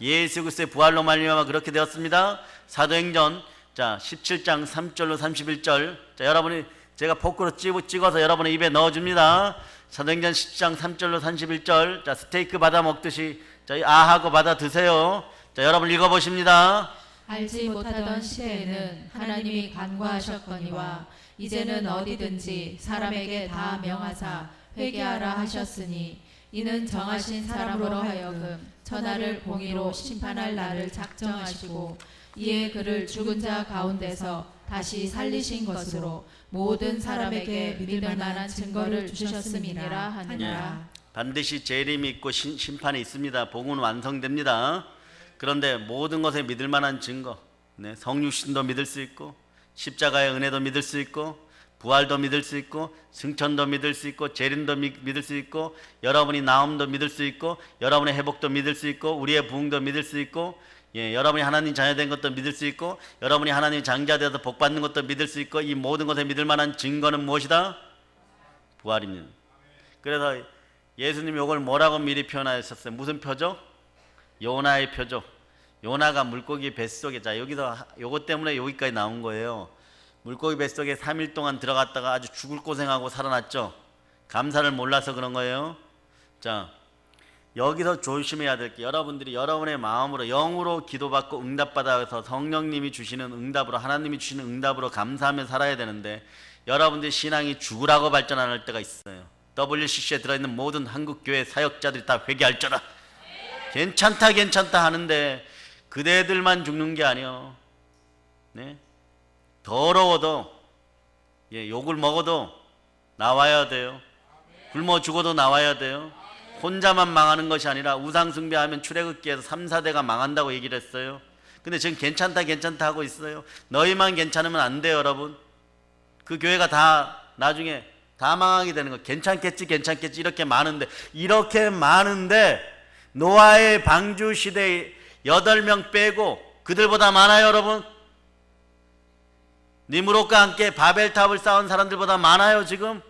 예수 그리스도의 부활로 말미암아 그렇게 되었습니다. 사도행전 자 17장 3절로 31절. 자 여러분이 제가 포크로 찍어서 여러분의 입에 넣어줍니다. 사도행전 10장 3절로 31절. 자 스테이크 받아 먹듯이 자 아하고 받아 드세요. 자 여러분 읽어보십니다. 알지 못하던 시대에는 하나님이 간과하셨거니와 이제는 어디든지 사람에게 다 명하사 회개하라 하셨으니 이는 정하신 사람으로 하여금 천하를 공의로 심판할 날을 작정하시고 이에 그를 죽은 자 가운데서 다시 살리신 것으로 모든 사람에게 믿을 만한 증거를 주셨음이니라 하니라. 반드시 재림이 있고 심판이 있습니다. 복음은 완성됩니다. 그런데 모든 것에 믿을 만한 증거, 네, 성육신도 믿을 수 있고 십자가의 은혜도 믿을 수 있고 부활도 믿을 수 있고 승천도 믿을 수 있고 재림도 믿을 수 있고 여러분이 나옴도 믿을 수 있고 여러분의 회복도 믿을 수 있고 우리의 부흥도 믿을 수 있고 여러분이 하나님 자녀된 것도 믿을 수 있고 여러분이 하나님 장자 되어서 복받는 것도 믿을 수 있고 이 모든 것에 믿을 만한 증거는 무엇이다? 부활입니다. 그래서 예수님이 이걸 뭐라고 미리 표현하셨어요? 무슨 표적? 요나의 표적. 요나가 물고기 뱃속에 자 여기서 요것 때문에 여기까지 나온 거예요. 물고기 뱃속에 3일 동안 들어갔다가 아주 죽을 고생하고 살아났죠. 감사를 몰라서 그런 거예요. 자 여기서 조심해야 될 게 여러분들이 여러분의 마음으로 영으로 기도받고 응답받아서 성령님이 주시는 응답으로 하나님이 주시는 응답으로 감사하며 살아야 되는데 여러분들의 신앙이 죽으라고 발전 안 할 때가 있어요. WCC에 들어있는 모든 한국교회 사역자들이 다 회개할지어다. 괜찮다 하는데 그대들만 죽는 게 아니요. 네? 더러워도 욕을 먹어도 나와야 돼요. 굶어 죽어도 나와야 돼요. 혼자만 망하는 것이 아니라 우상 숭배하면 출애굽기에서 3, 4대가 망한다고 얘기를 했어요. 근데 지금 괜찮다 하고 있어요. 너희만 괜찮으면 안 돼요, 여러분. 그 교회가 다 나중에 다 망하게 되는 거. 괜찮겠지 이렇게 많은데 노아의 방주 시대에 8명 빼고 그들보다 많아요, 여러분. 니므롯과 함께 바벨탑을 쌓은 사람들보다 많아요, 지금.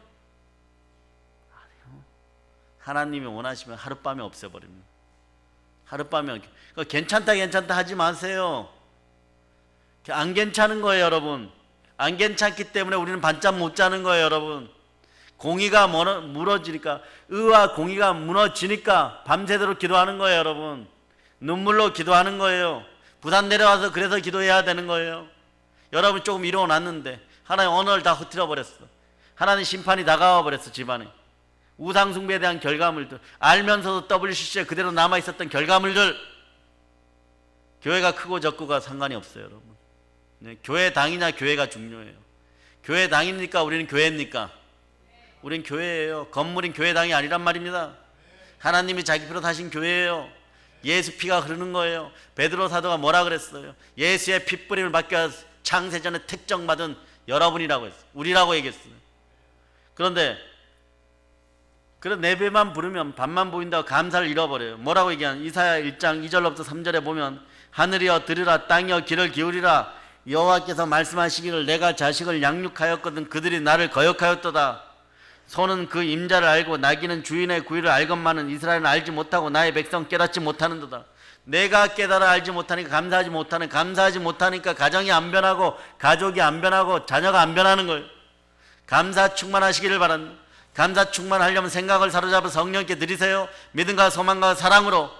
하나님이 원하시면 하룻밤에 없애버립니다. 하룻밤에. 괜찮다 하지 마세요. 안 괜찮은 거예요, 여러분. 안 괜찮기 때문에 우리는 밤잠 못 자는 거예요, 여러분. 공의가 무너지니까, 의와 공의가 무너지니까 밤새도록 기도하는 거예요, 여러분. 눈물로 기도하는 거예요. 부산 내려와서 그래서 기도해야 되는 거예요. 여러분 조금 이루어놨는데 하나님 언어를 다 흐트려 버렸어. 하나님 심판이 다가와 버렸어, 집안에. 우상 숭배에 대한 결과물들, 알면서도 WCC에 그대로 남아있었던 결과물들. 교회가 크고 적고가 상관이 없어요, 여러분. 네, 교회 당이냐 교회가 중요해요. 교회 당입니까? 우리는 교회입니까? 우린 교회예요. 건물인 교회당이 아니란 말입니다. 하나님이 자기 피로 사신 교회예요. 예수 피가 흐르는 거예요. 베드로 사도가 뭐라 그랬어요? 예수의 핏부림을 받기 위해 창세전에 택정받은 여러분이라고 했어요. 우리라고 얘기했어요. 그런데 그런 예배만 부르면 밤만 보인다고 감사를 잃어버려요. 뭐라고 얘기하는? 이사야 1장 2절로부터 3절에 보면 하늘이여 들으라, 땅이여 귀를 기울이라. 여호와께서 말씀하시기를 내가 자식을 양육하였거든 그들이 나를 거역하였도다. 소는 그 임자를 알고 나귀는 주인의 구유를 알건만은 이스라엘은 알지 못하고 나의 백성 깨닫지 못하는도다. 내가 깨달아 알지 못하니까 감사하지 못하니까 가정이 안 변하고 가족이 안 변하고 자녀가 안 변하는 거예요. 감사 충만하시기를 바랍니다. 감사 충만하려면 생각을 사로잡아 성령께 드리세요. 믿음과 소망과 사랑으로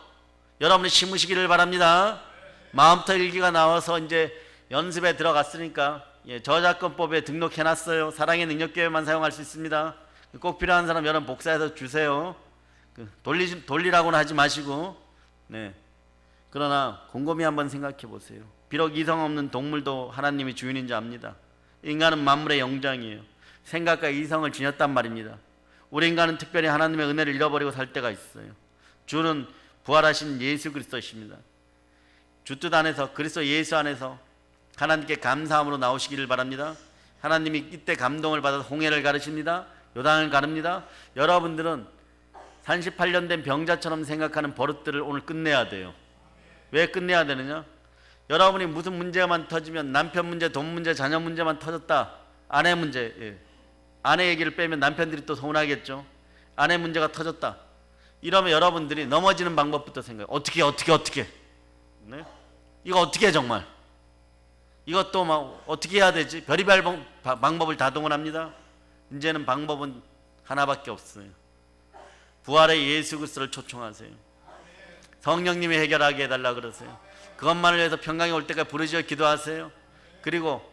여러분이 심으시기를 바랍니다. 마음부터 일기가 나와서 이제 연습에 들어갔으니까 저작권법에 등록해놨어요. 사랑의 능력교회만 사용할 수 있습니다. 꼭 필요한 사람 여러분 복사해서 주세요. 돌리라고는 하지 마시고. 네. 그러나 곰곰이 한번 생각해 보세요. 비록 이성 없는 동물도 하나님이 주인인지 압니다. 인간은 만물의 영장이에요. 생각과 이성을 지녔단 말입니다. 우리 인간은 특별히 하나님의 은혜를 잃어버리고 살 때가 있어요. 주는 부활하신 예수 그리스도이십니다. 주 뜻 안에서 그리스도 예수 안에서 하나님께 감사함으로 나오시기를 바랍니다. 하나님이 이때 감동을 받아서 홍해를 가르십니다. 요단을 가릅니다. 여러분들은 38년 된 병자처럼 생각하는 버릇들을 오늘 끝내야 돼요. 왜 끝내야 되느냐? 여러분이 무슨 문제만 터지면 남편 문제, 돈 문제, 자녀 문제만 터졌다. 아내 문제, 아내 얘기를 빼면 남편들이 또 서운하겠죠. 아내 문제가 터졌다. 이러면 여러분들이 넘어지는 방법부터 생각해요. 어떻게 네? 이거 어떻게 해 정말. 이것도 막 어떻게 해야 되지? 별의별 방법을 다 동원합니다. 이제는 방법은 하나밖에 없어요. 부활의 예수 그리스도를 초청하세요. 성령님이 해결하게 해달라 그러세요. 그것만을 위해서 평강이 올 때까지 부르짖어 기도하세요. 그리고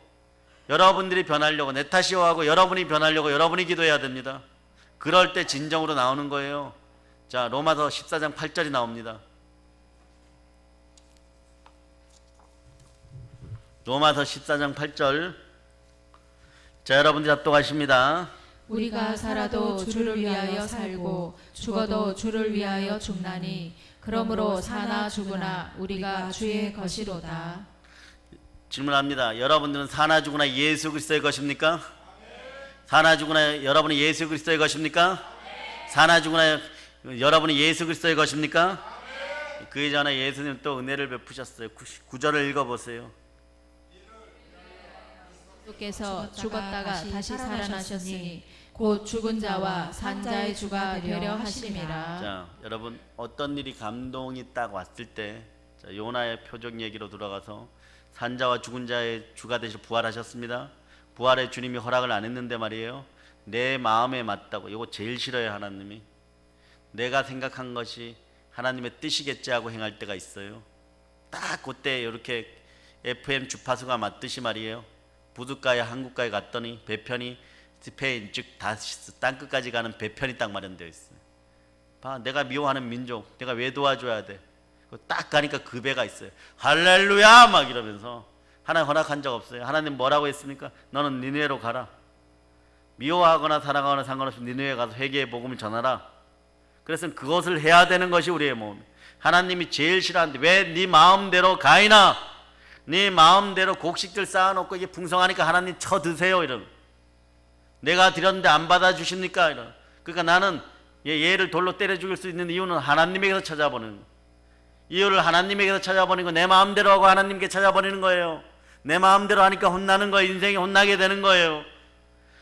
여러분들이 변하려고, 내 탓이요 하고 여러분이 변하려고 여러분이 기도해야 됩니다. 그럴 때 진정으로 나오는 거예요. 자, 로마서 14장 8절이 나옵니다. 로마서 14장 8절. 자, 여러분들 합독하십니다. 우리가 살아도 주를 위하여 살고 죽어도 주를 위하여 죽나니 그러므로 사나 죽으나 우리가 주의 것이로다. 질문합니다. 여러분들은 사나 죽으나 예수 그리스도의 것입니까? 사나 죽으나 여러분이 예수 그리스도의 것입니까? 사나 죽으나 여러분이 예수 그리스도의 것입니까? 그 이전에 예수님 또 은혜를 베푸셨어요. 9절을 읽어보세요. 주께서 죽었다가 다시 살아나셨으니 곧 죽은 자와 산 자의 주가 되려 하심이라. 자, 여러분 어떤 일이 감동이 딱 왔을 때, 자, 요나의 표적 얘기로 돌아가서 산 자와 죽은 자의 주가 되셔 부활하셨습니다. 부활의 주님이 허락을 안 했는데 말이에요. 내 마음에 맞다고. 이거 제일 싫어요, 하나님이. 내가 생각한 것이 하나님의 뜻이겠지 하고 행할 때가 있어요. 딱 그때 이렇게 FM 주파수가 맞듯이 말이에요. 부두가에 한국가에 갔더니 배편이 스페인 즉 다시스 땅끝까지 가는 배편이 딱 마련되어 있어요. 봐, 내가 미워하는 민족, 내가 왜 도와줘야 돼? 딱 가니까 그 배가 있어요. 할렐루야 막 이러면서 하나님 허락한 적 없어요. 하나님 뭐라고 했습니까? 너는 니느웨로 가라. 미워하거나 사랑하거나 상관없이 니느웨에 가서 회개의 복음을 전하라. 그래서 그것을 해야 되는 것이 우리의 몸. 하나님이 제일 싫어하는데 왜 네 마음대로 가이나? 네 마음대로 곡식들 쌓아놓고 이게 풍성하니까 하나님 쳐드세요 이런. 내가 드렸는데 안 받아주십니까? 이런. 그러니까 나는 얘를 돌로 때려 죽일 수 있는 이유는 하나님에게서 찾아보는 거. 이유를 하나님에게서 찾아보는 거. 내 마음대로 하고 하나님께 찾아버리는 거예요. 내 마음대로 하니까 혼나는 거예요. 인생이 혼나게 되는 거예요.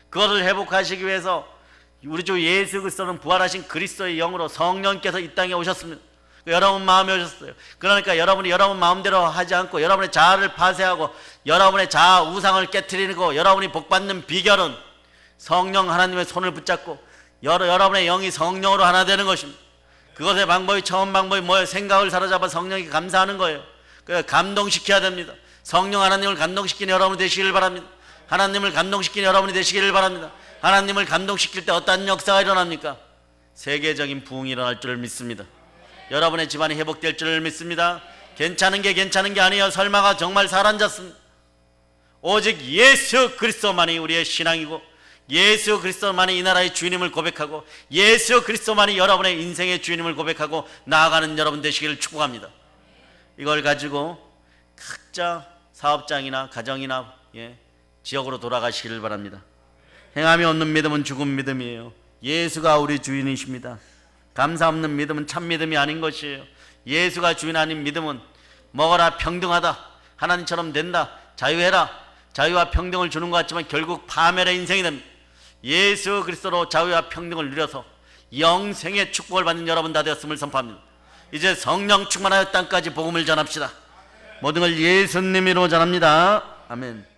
그것을 회복하시기 위해서 우리 주 예수 그리스도는 부활하신 그리스도의 영으로 성령께서 이 땅에 오셨습니다. 여러분 마음에 오셨어요. 그러니까 여러분이 여러분 마음대로 하지 않고 여러분의 자아를 파쇄하고 여러분의 자아 우상을 깨트리는 거, 여러분이 복받는 비결은 성령 하나님의 손을 붙잡고 여러분의 영이 성령으로 하나 되는 것입니다. 그것의 방법이, 처음 방법이 뭐예요? 생각을 사로잡아 성령에게 감사하는 거예요. 감동시켜야 됩니다. 성령 하나님을 감동시키는 여러분이 되시기를 바랍니다. 하나님을 감동시키는 여러분이 되시기를 바랍니다. 하나님을 감동시킬 때 어떤 역사가 일어납니까? 세계적인 부흥이 일어날 줄 믿습니다. 여러분의 집안이 회복될 줄 믿습니다. 괜찮은 게 아니에요. 설마가 정말 사라졌습니다. 오직 예수 그리스도만이 우리의 신앙이고 예수 그리스도만이 이 나라의 주인임을 고백하고 예수 그리스도만이 여러분의 인생의 주인임을 고백하고 나아가는 여러분 되시기를 축복합니다. 이걸 가지고 각자 사업장이나 가정이나 지역으로 돌아가시기를 바랍니다. 행함이 없는 믿음은 죽은 믿음이에요. 예수가 우리 주인이십니다. 감사 없는 믿음은 참 믿음이 아닌 것이에요. 예수가 주인 아닌 믿음은 먹어라 평등하다, 하나님처럼 된다, 자유해라, 자유와 평등을 주는 것 같지만 결국 파멸의 인생이 됩니다. 예수 그리스도로 자유와 평등을 누려서 영생의 축복을 받는 여러분 다 되었음을 선포합니다. 이제 성령 충만하여 땅까지 복음을 전합시다. 모든 걸 예수님으로 전합니다. 아멘.